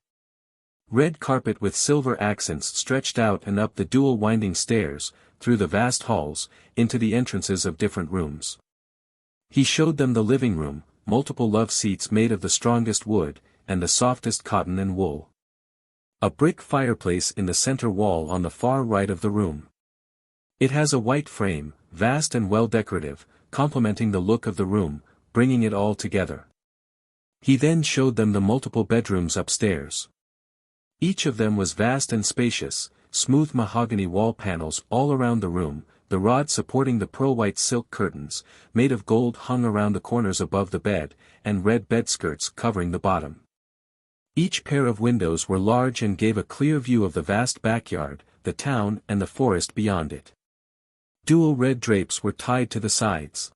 Red carpet with silver accents stretched out and up the dual winding stairs, through the vast halls, into the entrances of different rooms. He showed them the living room, multiple love seats made of the strongest wood, and the softest cotton and wool. A brick fireplace in the center wall on the far right of the room. It has a white frame, vast and well decorative, complementing the look of the room, bringing it all together. He then showed them the multiple bedrooms upstairs. Each of them was vast and spacious, smooth mahogany wall panels all around the room, the rod supporting the pearl-white silk curtains, made of gold hung around the corners above the bed, and red bedskirts covering the bottom. Each pair of windows were large and gave a clear view of the vast backyard, the town and the forest beyond it. Dual red drapes were tied to the sides.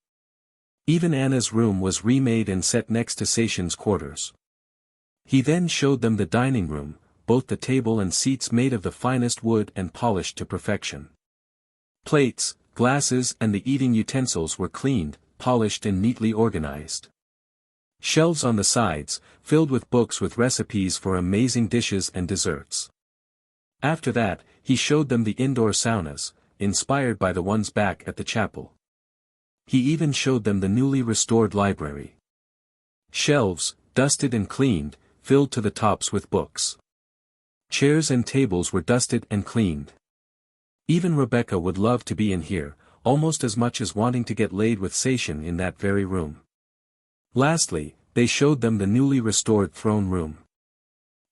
Even Anna's room was remade and set next to Seishin's quarters. He then showed them the dining room, both the table and seats made of the finest wood and polished to perfection. Plates, glasses and the eating utensils were cleaned, polished and neatly organized. Shelves on the sides, filled with books with recipes for amazing dishes and desserts. After that, he showed them the indoor saunas, inspired by the ones back at the chapel. He even showed them the newly restored library. Shelves, dusted and cleaned, filled to the tops with books. Chairs and tables were dusted and cleaned. Even Rebecca would love to be in here, almost as much as wanting to get laid with Seishin in that very room. Lastly, they showed them the newly restored throne room.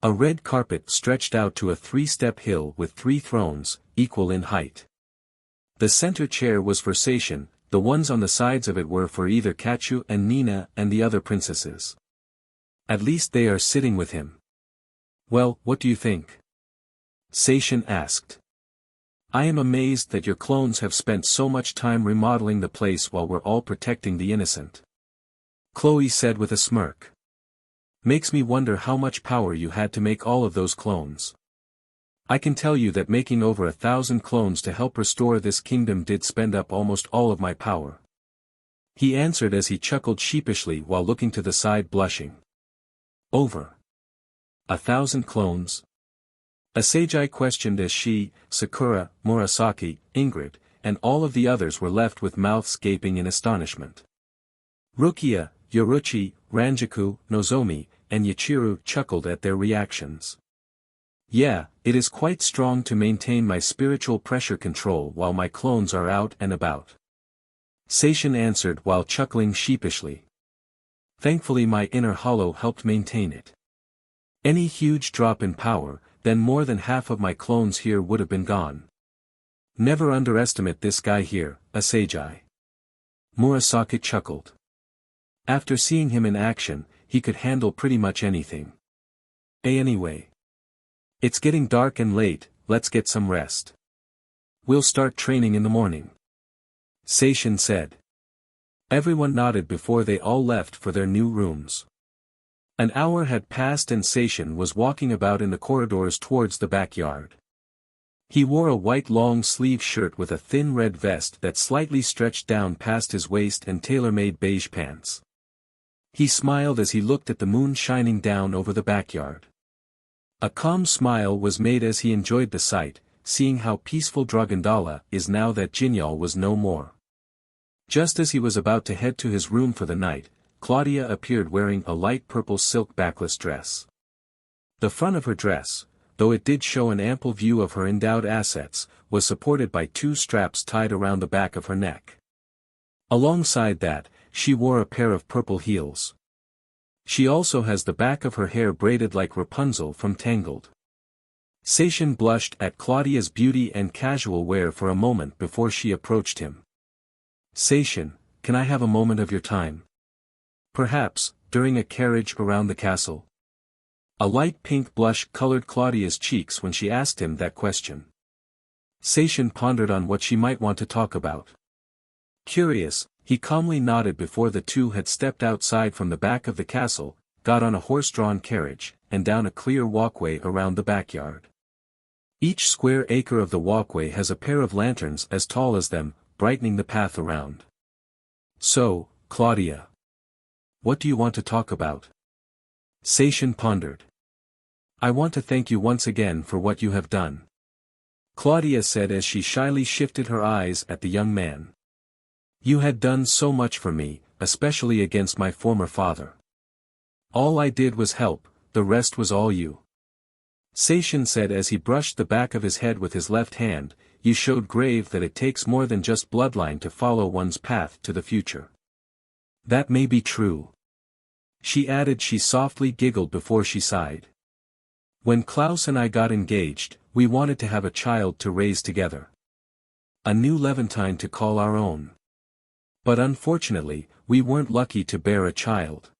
A red carpet stretched out to a 3-step hill with 3 thrones, equal in height. The center chair was for Seishin, the ones on the sides of it were for either Kachu and Nina and the other princesses. At least they are sitting with him. Well, what do you think? Seishin asked. I am amazed that your clones have spent so much time remodeling the place while we're all protecting the innocent. Chloe said with a smirk. Makes me wonder how much power you had to make all of those clones. I can tell you that making over 1,000 clones to help restore this kingdom did spend up almost all of my power. He answered as he chuckled sheepishly while looking to the side blushing. Over 1,000 clones? Asagi questioned as she, Sakura, Murasaki, Ingrid, and all of the others were left with mouths gaping in astonishment. Rukia, Yoriichi, Ranjaku, Nozomi, and Yachiru chuckled at their reactions. Yeah, it is quite strong to maintain my spiritual pressure control while my clones are out and about. Seishin answered while chuckling sheepishly. Thankfully my inner hollow helped maintain it. Any huge drop in power, then more than half of my clones here would have been gone. Never underestimate this guy here, Asagi. Murasaki chuckled. After seeing him in action, he could handle pretty much anything. Anyway. It's getting dark and late, let's get some rest. We'll start training in the morning. Seishin said. Everyone nodded before they all left for their new rooms. An hour had passed and Seishin was walking about in the corridors towards the backyard. He wore a white long-sleeve shirt with a thin red vest that slightly stretched down past his waist and tailor-made beige pants. He smiled as he looked at the moon shining down over the backyard. A calm smile was made as he enjoyed the sight, seeing how peaceful Dragondala is now that Jinyal was no more. Just as he was about to head to his room for the night, Claudia appeared wearing a light purple silk backless dress. The front of her dress, though it did show an ample view of her endowed assets, was supported by 2 straps tied around the back of her neck. Alongside that, she wore a pair of purple heels. She also has the back of her hair braided like Rapunzel from Tangled. Seishin blushed at Claudia's beauty and casual wear for a moment before she approached him. Seishin, can I have a moment of your time? Perhaps, during a carriage around the castle? A light pink blush colored Claudia's cheeks when she asked him that question. Seishin pondered on what she might want to talk about. Curious, he calmly nodded before the two had stepped outside from the back of the castle, got on a horse-drawn carriage, and down a clear walkway around the backyard. Each square acre of the walkway has a pair of lanterns as tall as them, brightening the path around. So, Claudia. What do you want to talk about? Seishin pondered. I want to thank you once again for what you have done. Claudia said as she shyly shifted her eyes at the young man. You had done so much for me, especially against my former father. All I did was help, the rest was all you. Seishin said as he brushed the back of his head with his left hand, you showed Grave that it takes more than just bloodline to follow one's path to the future. That may be true. She added. She softly giggled before she sighed. When Klaus and I got engaged, we wanted to have a child to raise together. A new Levantine to call our own. But unfortunately, we weren't lucky to bear a child.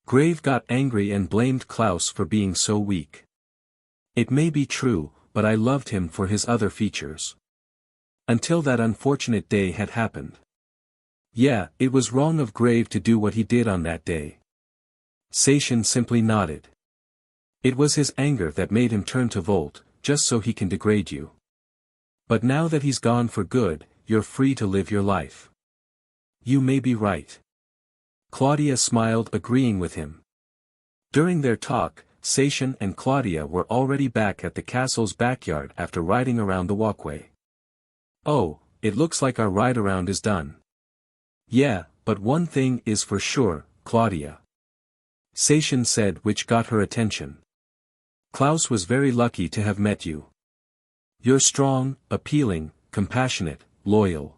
Grave got angry and blamed Klaus for being so weak. It may be true, but I loved him for his other features. Until that unfortunate day had happened. Yeah, it was wrong of Grave to do what he did on that day. Seishin simply nodded. It was his anger that made him turn to Volt, just so he can degrade you. But now that he's gone for good, you're free to live your life. You may be right. Claudia smiled, agreeing with him. During their talk, Seishin and Claudia were already back at the castle's backyard after riding around the walkway. Oh, it looks like our ride around is done. Yeah, but one thing is for sure, Claudia. Seishin said, which got her attention. Klaus was very lucky to have met you. You're strong, appealing, compassionate, loyal.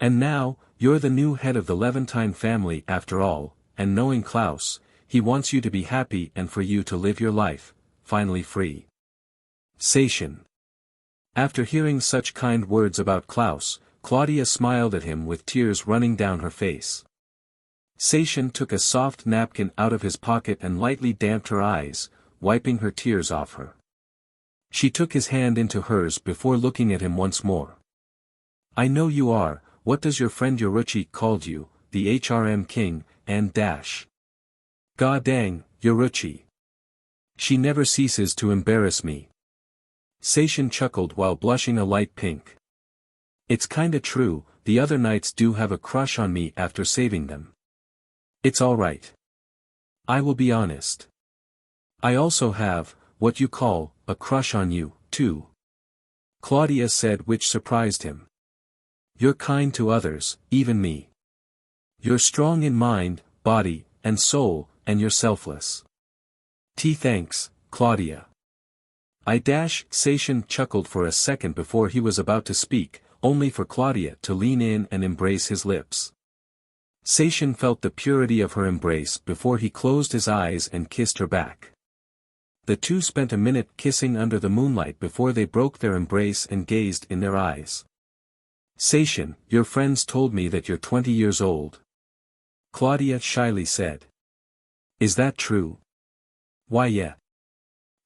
And now, you're the new head of the Levantine family after all, and knowing Klaus, he wants you to be happy and for you to live your life, finally free. Seishin. After hearing such kind words about Klaus, Claudia smiled at him with tears running down her face. Seishin took a soft napkin out of his pocket and lightly damped her eyes, wiping her tears off her. She took his hand into hers before looking at him once more. I know you are, what does your friend Yoriichi called you, the HRM king, and dash. God dang, Yoriichi. She never ceases to embarrass me. Seishin chuckled while blushing a light pink. It's kinda true, the other knights do have a crush on me after saving them. It's alright. I will be honest. I also have, what you call, a crush on you, too. Claudia said, which surprised him. You're kind to others, even me. You're strong in mind, body, and soul, and you're selfless. Thanks, Claudia. Seishin chuckled for a second before he was about to speak, only for Claudia to lean in and embrace his lips. Seishin felt the purity of her embrace before he closed his eyes and kissed her back. The two spent a minute kissing under the moonlight before they broke their embrace and gazed in their eyes. Seishin, your friends told me that you're 20 years old. Claudia shyly said. Is that true? Why yeah.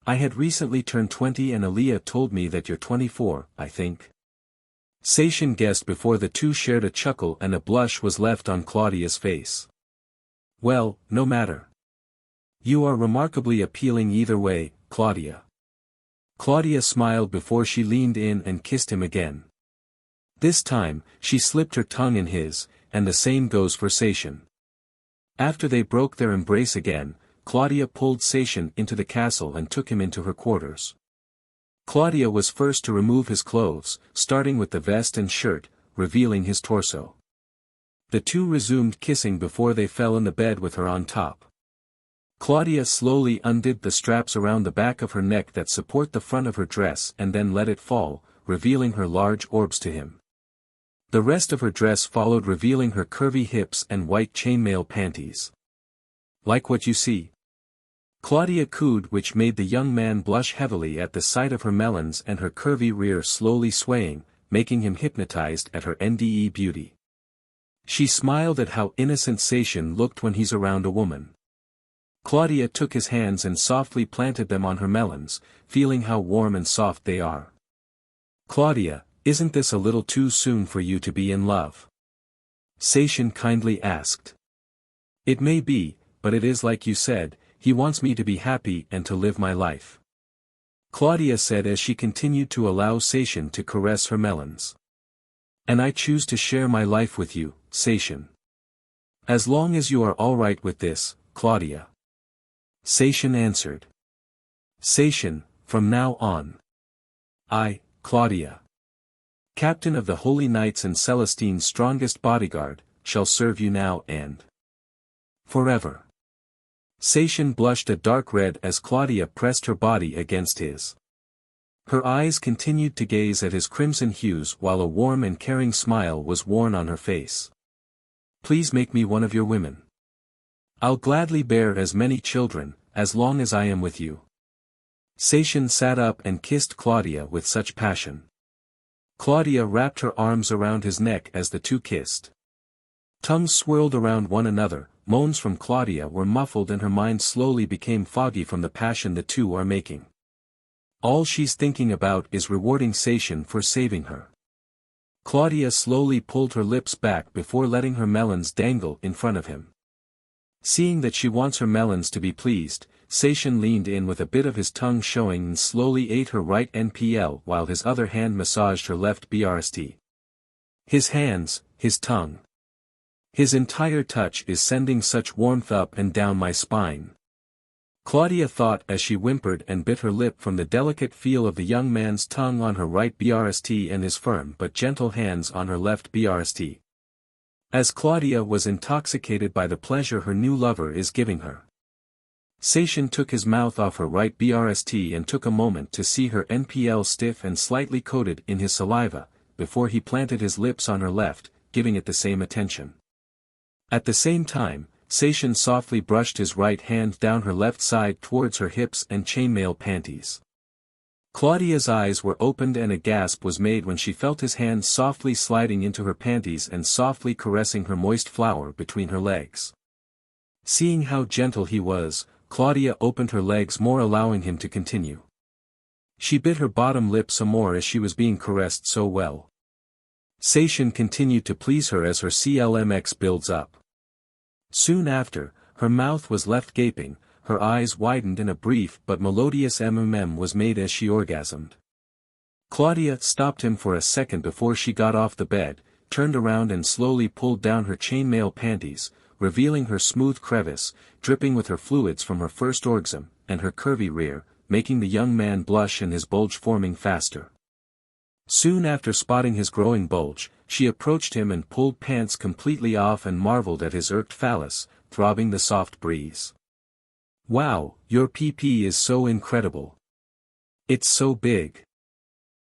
I had recently turned 20 and Aaliyah told me that you're 24, I think. Seishin guessed before the two shared a chuckle and a blush was left on Claudia's face. Well, no matter. You are remarkably appealing either way, Claudia. Claudia smiled before she leaned in and kissed him again. This time, she slipped her tongue in his, and the same goes for Seishin. After they broke their embrace again, Claudia pulled Seishin into the castle and took him into her quarters. Claudia was first to remove his clothes, starting with the vest and shirt, revealing his torso. The two resumed kissing before they fell in the bed with her on top. Claudia slowly undid the straps around the back of her neck that support the front of her dress and then let it fall, revealing her large orbs to him. The rest of her dress followed, revealing her curvy hips and white chainmail panties. Like what you see? Claudia cooed, which made the young man blush heavily at the sight of her melons and her curvy rear slowly swaying, making him hypnotized at her NDE beauty. She smiled at how innocent Seishin looked when he's around a woman. Claudia took his hands and softly planted them on her melons, feeling how warm and soft they are. Claudia, isn't this a little too soon for you to be in love? Seishin kindly asked. It may be, but it is like you said, he wants me to be happy and to live my life. Claudia said as she continued to allow Seishin to caress her melons. And I choose to share my life with you, Seishin. As long as you are alright with this, Claudia. Seishin answered. Seishin, from now on. I, Claudia, captain of the Holy Knights and Celestine's strongest bodyguard, shall serve you now and forever. Seishin blushed a dark red as Claudia pressed her body against his. Her eyes continued to gaze at his crimson hues while a warm and caring smile was worn on her face. Please make me one of your women. I'll gladly bear as many children, as long as I am with you. Seishin sat up and kissed Claudia with such passion. Claudia wrapped her arms around his neck as the two kissed. Tongues swirled around one another, moans from Claudia were muffled and her mind slowly became foggy from the passion the two are making. All she's thinking about is rewarding Seishin for saving her. Claudia slowly pulled her lips back before letting her melons dangle in front of him. Seeing that she wants her melons to be pleased, Seishin leaned in with a bit of his tongue showing and slowly ate her right NPL while his other hand massaged her left BRST. His hands, his tongue. His entire touch is sending such warmth up and down my spine. Claudia thought as she whimpered and bit her lip from the delicate feel of the young man's tongue on her right BRST and his firm but gentle hands on her left BRST. As Claudia was intoxicated by the pleasure her new lover is giving her. Seishin took his mouth off her right breast and took a moment to see her NPL stiff and slightly coated in his saliva, before he planted his lips on her left, giving it the same attention. At the same time, Seishin softly brushed his right hand down her left side towards her hips and chainmail panties. Claudia's eyes were opened and a gasp was made when she felt his hand softly sliding into her panties and softly caressing her moist flower between her legs. Seeing how gentle he was, Claudia opened her legs more, allowing him to continue. She bit her bottom lip some more as she was being caressed so well. Seishin continued to please her as her CLMX builds up. Soon after, her mouth was left gaping, her eyes widened and a brief but melodious was made as she orgasmed. Claudia stopped him for a second before she got off the bed, turned around and slowly pulled down her chainmail panties, revealing her smooth crevice, dripping with her fluids from her first orgasm, and her curvy rear, making the young man blush and his bulge forming faster. Soon after spotting his growing bulge, she approached him and pulled pants completely off and marveled at his irked phallus, throbbing the soft breeze. "Wow, your PP is so incredible. It's so big.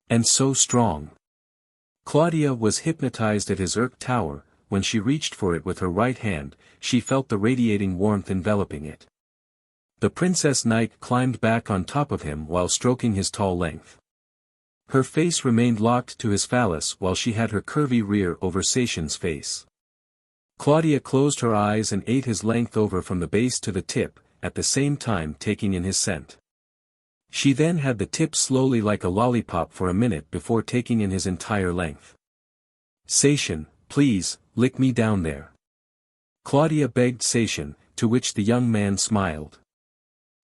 And so strong." Claudia was hypnotized at his irked tower. When she reached for it with her right hand, she felt the radiating warmth enveloping it. The Princess Knight climbed back on top of him while stroking his tall length. Her face remained locked to his phallus while she had her curvy rear over Seishin's face. Claudia closed her eyes and ate his length over from the base to the tip, at the same time taking in his scent. She then had the tip slowly like a lollipop for a minute before taking in his entire length. "Seishin, please, lick me down there." Claudia begged Seishin, to which the young man smiled.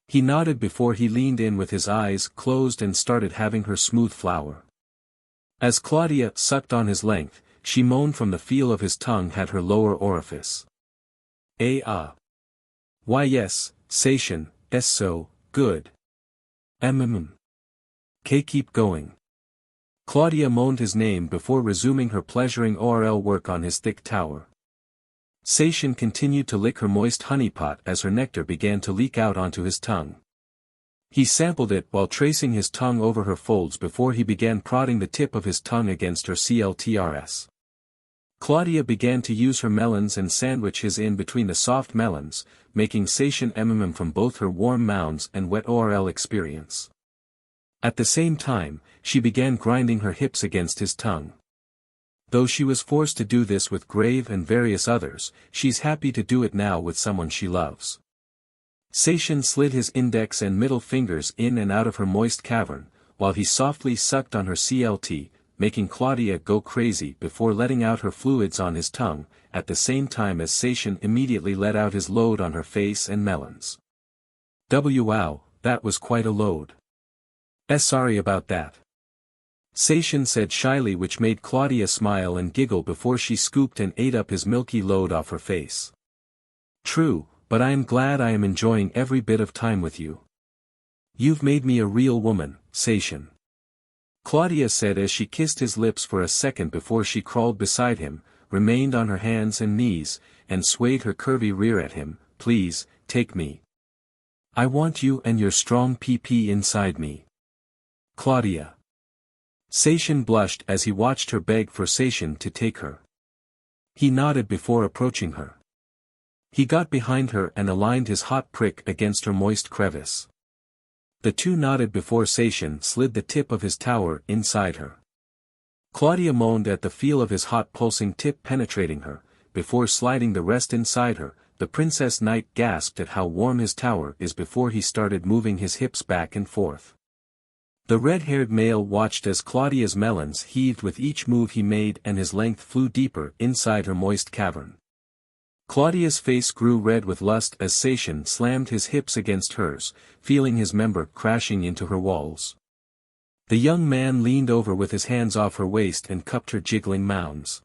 He nodded before he leaned in with his eyes closed and started having her smooth flower. As Claudia sucked on his length, she moaned from the feel of his tongue had her lower orifice. Why yes, Seishin, es so, good. Keep going. Claudia moaned his name before resuming her pleasuring ORL work on his thick tower. Seishin continued to lick her moist honeypot as her nectar began to leak out onto his tongue. He sampled it while tracing his tongue over her folds before he began prodding the tip of his tongue against her CLTRS. Claudia began to use her melons and sandwich his in between the soft melons, making Seishin from both her warm mounds and wet ORL experience. At the same time, she began grinding her hips against his tongue. Though she was forced to do this with Grave and various others, she's happy to do it now with someone she loves. Seishin slid his index and middle fingers in and out of her moist cavern, while he softly sucked on her CLT, making Claudia go crazy before letting out her fluids on his tongue, at the same time as Seishin immediately let out his load on her face and melons. Wow, that was quite a load. Sorry about that. Seishin said shyly, which made Claudia smile and giggle before she scooped and ate up his milky load off her face. True, but I am glad I am enjoying every bit of time with you. You've made me a real woman, Seishin. Claudia said as she kissed his lips for a second before she crawled beside him, remained on her hands and knees, and swayed her curvy rear at him. Please, take me. I want you and your strong PP inside me. Claudia. Seishin blushed as he watched her beg for Seishin to take her. He nodded before approaching her. He got behind her and aligned his hot prick against her moist crevice. The two nodded before Seishin slid the tip of his tower inside her. Claudia moaned at the feel of his hot pulsing tip penetrating her, before sliding the rest inside her. The Princess Knight gasped at how warm his tower is before he started moving his hips back and forth. The red-haired male watched as Claudia's melons heaved with each move he made and his length flew deeper inside her moist cavern. Claudia's face grew red with lust as Seishin slammed his hips against hers, feeling his member crashing into her walls. The young man leaned over with his hands off her waist and cupped her jiggling mounds.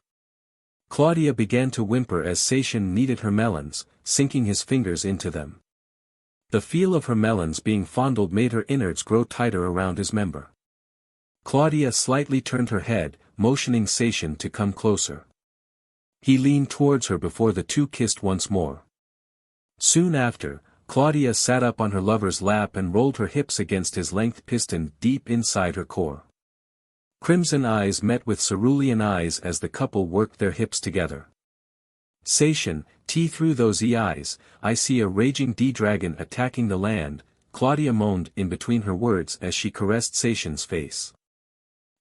Claudia began to whimper as Seishin kneaded her melons, sinking his fingers into them. The feel of her melons being fondled made her innards grow tighter around his member. Claudia slightly turned her head, motioning Seishin to come closer. He leaned towards her before the two kissed once more. Soon after, Claudia sat up on her lover's lap and rolled her hips against his length piston deep inside her core. Crimson eyes met with cerulean eyes as the couple worked their hips together. Seishin, through those eyes, I see a raging D-dragon attacking the land, Claudia moaned in between her words as she caressed Seishin's face.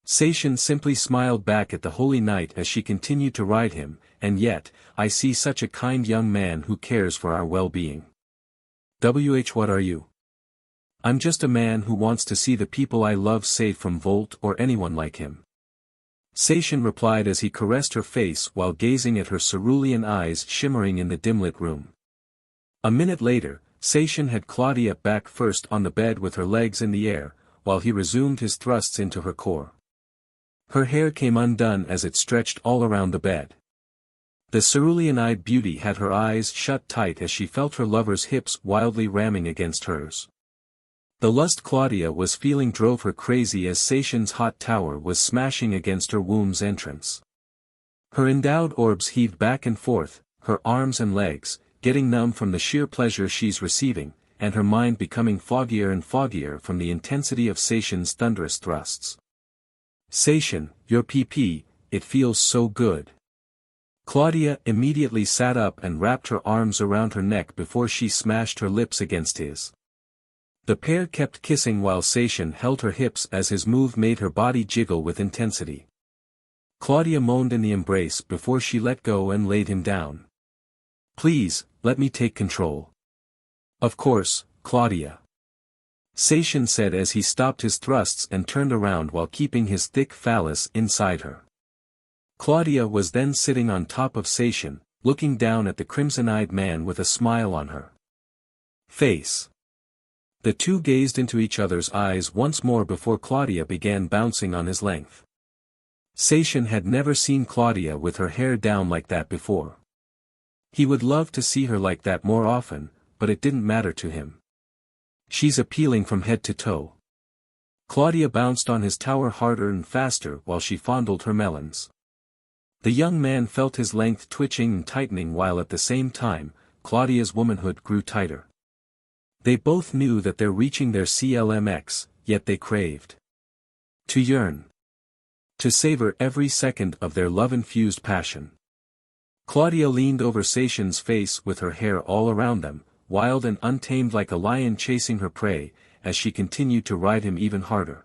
Seishin simply smiled back at the holy knight as she continued to ride him, and yet, I see such a kind young man who cares for our well-being. What are you? I'm just a man who wants to see the people I love safe from Volt or anyone like him. Seishin replied as he caressed her face while gazing at her cerulean eyes shimmering in the dim-lit room. A minute later, Seishin had Claudia back first on the bed with her legs in the air, while he resumed his thrusts into her core. Her hair came undone as it stretched all around the bed. The cerulean-eyed beauty had her eyes shut tight as she felt her lover's hips wildly ramming against hers. The lust Claudia was feeling drove her crazy as Seishin's hot tower was smashing against her womb's entrance. Her endowed orbs heaved back and forth, her arms and legs, getting numb from the sheer pleasure she's receiving, and her mind becoming foggier and foggier from the intensity of Seishin's thunderous thrusts. Seishin, your PP, it feels so good. Claudia immediately sat up and wrapped her arms around her neck before she smashed her lips against his. The pair kept kissing while Seishin held her hips as his move made her body jiggle with intensity. Claudia moaned in the embrace before she let go and laid him down. Please, let me take control. Of course, Claudia. Seishin said as he stopped his thrusts and turned around while keeping his thick phallus inside her. Claudia was then sitting on top of Seishin, looking down at the crimson-eyed man with a smile on her face. The two gazed into each other's eyes once more before Claudia began bouncing on his length. Seishin had never seen Claudia with her hair down like that before. He would love to see her like that more often, but it didn't matter to him. She's appealing from head to toe. Claudia bounced on his tower harder and faster while she fondled her melons. The young man felt his length twitching and tightening while at the same time, Claudia's womanhood grew tighter. They both knew that they're reaching their CLMX, yet they craved to yearn, to savor every second of their love-infused passion. Claudia leaned over Seishin's face with her hair all around them, wild and untamed like a lion chasing her prey, as she continued to ride him even harder.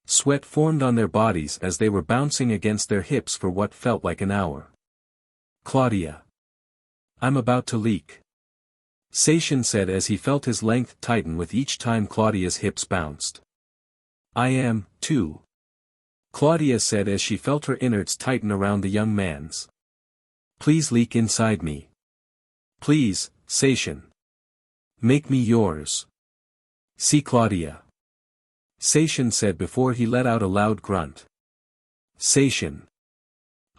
Sweat formed on their bodies as they were bouncing against their hips for what felt like an hour. Claudia. I'm about to leak. Seishin said as he felt his length tighten with each time Claudia's hips bounced. I am, too. Claudia said as she felt her innards tighten around the young man's. Please leak inside me. Please, Seishin. Make me yours. See Claudia. Seishin said before he let out a loud grunt. Seishin.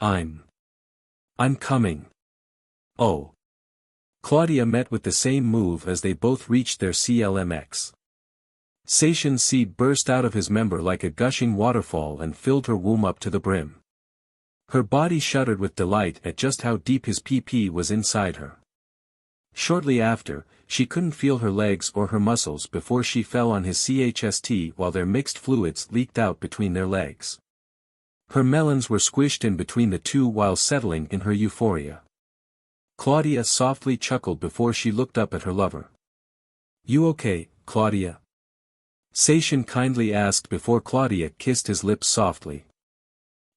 I'm coming. Oh. Claudia met with the same move as they both reached their CLMX. Seishin's seed burst out of his member like a gushing waterfall and filled her womb up to the brim. Her body shuddered with delight at just how deep his PP was inside her. Shortly after, she couldn't feel her legs or her muscles before she fell on his CHST while their mixed fluids leaked out between their legs. Her melons were squished in between the two while settling in her euphoria. Claudia softly chuckled before she looked up at her lover. You okay, Claudia? Seishin kindly asked before Claudia kissed his lips softly.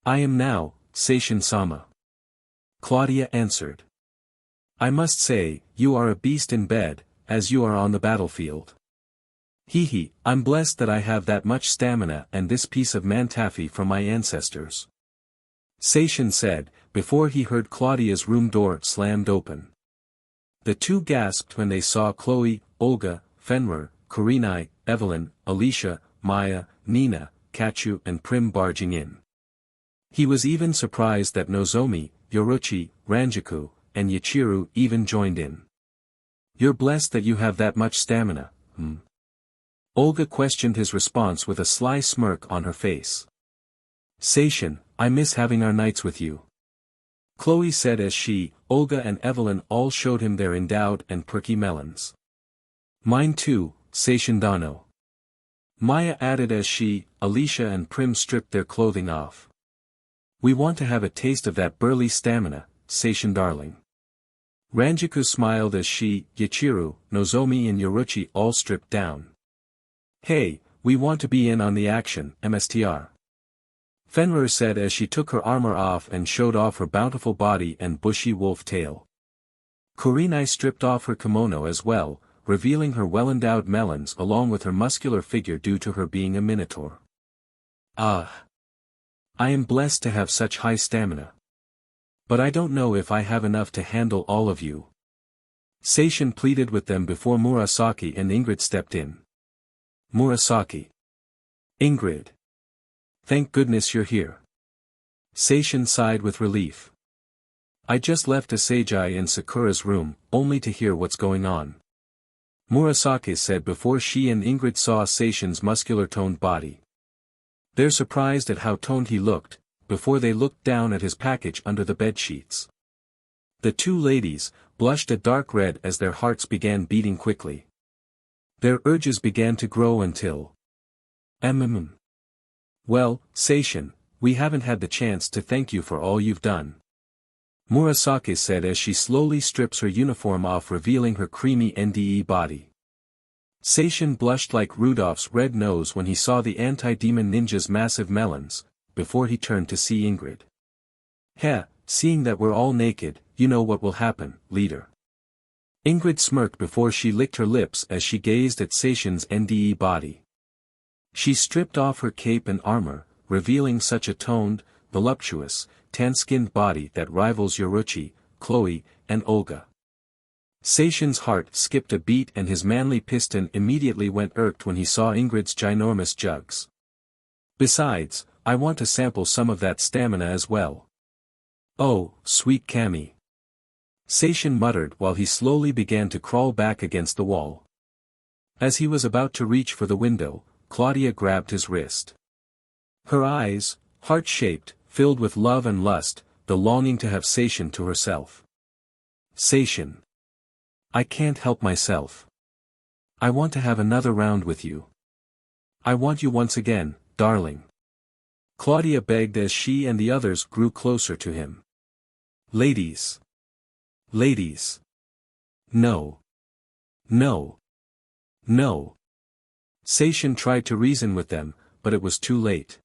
I am now, Seishin-sama. Claudia answered. I must say, you are a beast in bed, as you are on the battlefield. Hee, I'm blessed that I have that much stamina and this piece of mantaffy from my ancestors. Seishin said, before he heard Claudia's room door slammed open. The two gasped when they saw Chloe, Olga, Fenrir, Kurenai, Evelyn, Alicia, Maya, Nina, Kachu and Prim barging in. He was even surprised that Nozomi, Yoriichi, Ranjaku, and Yachiru even joined in. You're blessed that you have that much stamina, Olga questioned his response with a sly smirk on her face. Seishin, I miss having our nights with you. Chloe said as she, Olga and Evelyn all showed him their endowed and perky melons. Mine too, Seishindano. Maya added as she, Alicia and Prim stripped their clothing off. We want to have a taste of that burly stamina, Seishin darling. Ranjiku smiled as she, Yachiru, Nozomi and Yoriichi all stripped down. Hey, we want to be in on the action, MSTR. Fenrir said as she took her armor off and showed off her bountiful body and bushy wolf tail. Kurenai stripped off her kimono as well, revealing her well-endowed melons along with her muscular figure due to her being a minotaur. Ah! I am blessed to have such high stamina. But I don't know if I have enough to handle all of you. Seishin pleaded with them before Murasaki and Ingrid stepped in. Murasaki. Ingrid. Thank goodness you're here. Seishin sighed with relief. I just left Asagi in Sakura's room, only to hear what's going on. Murasaki said before she and Ingrid saw Seishin's muscular-toned body. They're surprised at how toned he looked, before they looked down at his package under the bedsheets. The two ladies blushed a dark red as their hearts began beating quickly. Their urges began to grow until... Well, Seishin, we haven't had the chance to thank you for all you've done. Murasaki said as she slowly strips her uniform off revealing her creamy NDE body. Seishin blushed like Rudolph's red nose when he saw the anti-demon ninja's massive melons, before he turned to see Ingrid. Heh, seeing that we're all naked, you know what will happen, leader. Ingrid smirked before she licked her lips as she gazed at Seishin's NDE body. She stripped off her cape and armor, revealing such a toned, voluptuous, tan-skinned body that rivals Yoriichi, Chloe, and Olga. Seishin's heart skipped a beat and his manly piston immediately went irked when he saw Ingrid's ginormous jugs. Besides, I want to sample some of that stamina as well. Oh, sweet Kami. Seishin muttered while he slowly began to crawl back against the wall. As he was about to reach for the window, Claudia grabbed his wrist. Her eyes, heart-shaped, filled with love and lust, the longing to have Seishin to herself. Seishin. I can't help myself. I want to have another round with you. I want you once again, darling. Claudia begged as she and the others grew closer to him. Ladies. Ladies. No. No. No. Seishin tried to reason with them, but it was too late.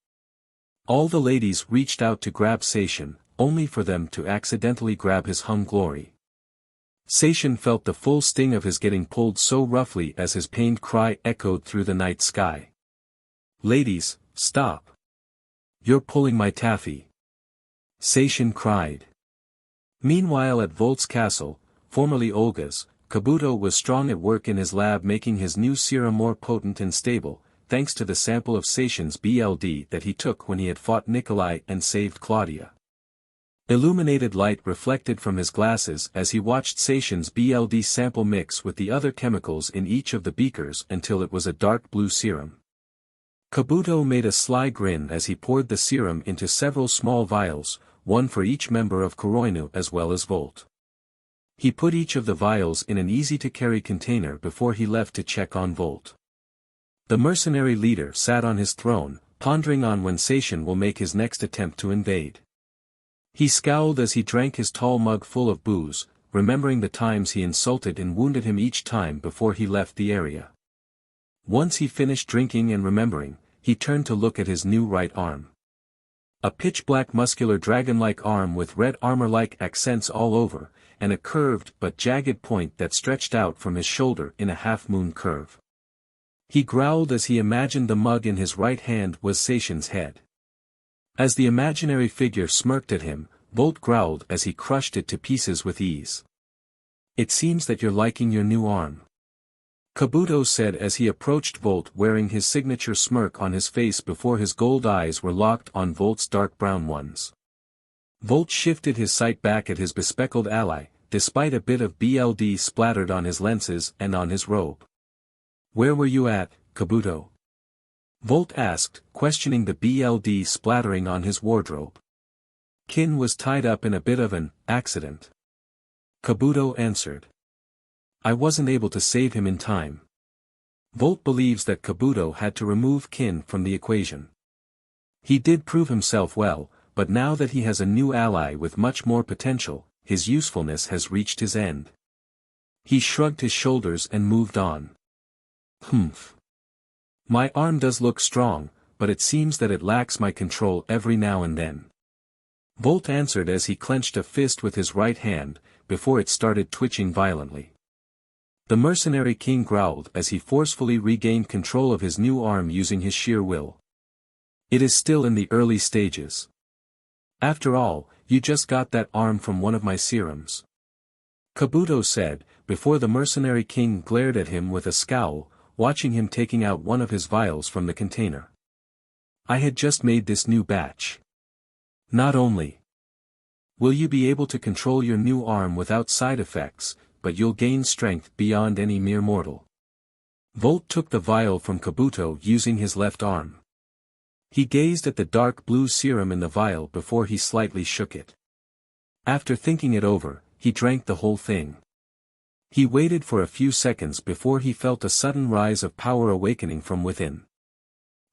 All the ladies reached out to grab Seishin, only for them to accidentally grab his hung glory. Seishin felt the full sting of his getting pulled so roughly as his pained cry echoed through the night sky. Ladies, stop. You're pulling my taffy. Seishin cried. Meanwhile at Volt's castle, formerly Olga's, Kabuto was strong at work in his lab making his new serum more potent and stable, thanks to the sample of Seishin's BLD that he took when he had fought Nikolai and saved Claudia. Illuminated light reflected from his glasses as he watched Seishin's BLD sample mix with the other chemicals in each of the beakers until it was a dark blue serum. Kabuto made a sly grin as he poured the serum into several small vials, one for each member of KUROINU as well as Volt. He put each of the vials in an easy-to-carry container before he left to check on Volt. The mercenary leader sat on his throne, pondering on when Seishin will make his next attempt to invade. He scowled as he drank his tall mug full of booze, remembering the times he insulted and wounded him each time before he left the area. Once he finished drinking and remembering, he turned to look at his new right arm. A pitch-black muscular dragon-like arm with red armor-like accents all over, and a curved but jagged point that stretched out from his shoulder in a half-moon curve. He growled as he imagined the mug in his right hand was Seishin's head. As the imaginary figure smirked at him, Volt growled as he crushed it to pieces with ease. It seems that you're liking your new arm. Kabuto said as he approached Volt wearing his signature smirk on his face before his gold eyes were locked on Volt's dark brown ones. Volt shifted his sight back at his bespectacled ally, despite a bit of BLD splattered on his lenses and on his robe. Where were you at, Kabuto? Volt asked, questioning the BLD splattering on his wardrobe. Kin was tied up in a bit of an accident. Kabuto answered. I wasn't able to save him in time. Volt believes that Kabuto had to remove kin from the equation. He did prove himself well, but now that he has a new ally with much more potential, his usefulness has reached his end. He shrugged his shoulders and moved on. My arm does look strong, but it seems that it lacks my control every now and then. Volt answered as he clenched a fist with his right hand, before it started twitching violently. The mercenary king growled as he forcefully regained control of his new arm using his sheer will. It is still in the early stages. After all, you just got that arm from one of my serums. Kabuto said, before the mercenary king glared at him with a scowl, watching him taking out one of his vials from the container. I had just made this new batch. Not only will you be able to control your new arm without side effects, but you'll gain strength beyond any mere mortal. Volt took the vial from Kabuto using his left arm. He gazed at the dark blue serum in the vial before he slightly shook it. After thinking it over, he drank the whole thing. He waited for a few seconds before he felt a sudden rise of power awakening from within.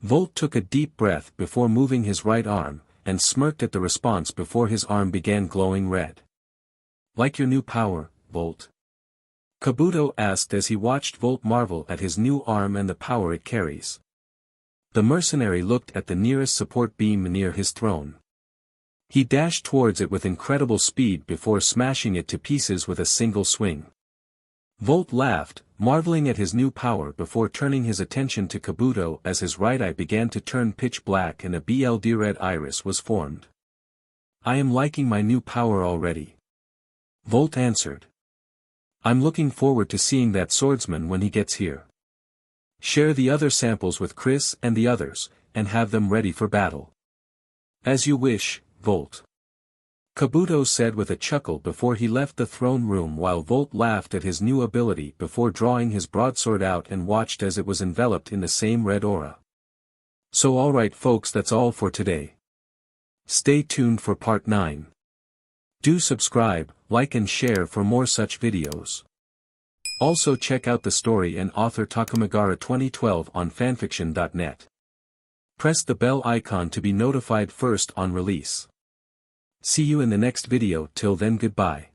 Volt took a deep breath before moving his right arm, and smirked at the response before his arm began glowing red. Like your new power, Volt? Kabuto asked as he watched Volt marvel at his new arm and the power it carries. The mercenary looked at the nearest support beam near his throne. He dashed towards it with incredible speed before smashing it to pieces with a single swing. Volt laughed, marveling at his new power before turning his attention to Kabuto as his right eye began to turn pitch black and a blood red iris was formed. I am liking my new power already. Volt answered. I'm looking forward to seeing that swordsman when he gets here. Share the other samples with Chris and the others, and have them ready for battle. As you wish, Volt. Kabuto said with a chuckle before he left the throne room while Volt laughed at his new ability before drawing his broadsword out and watched as it was enveloped in the same red aura. So alright folks, that's all for today. Stay tuned for part 9. Do subscribe, like and share for more such videos. Also check out the story and author Takumagara 2012 on fanfiction.net. Press the bell icon to be notified first on release. See you in the next video. Till then, goodbye.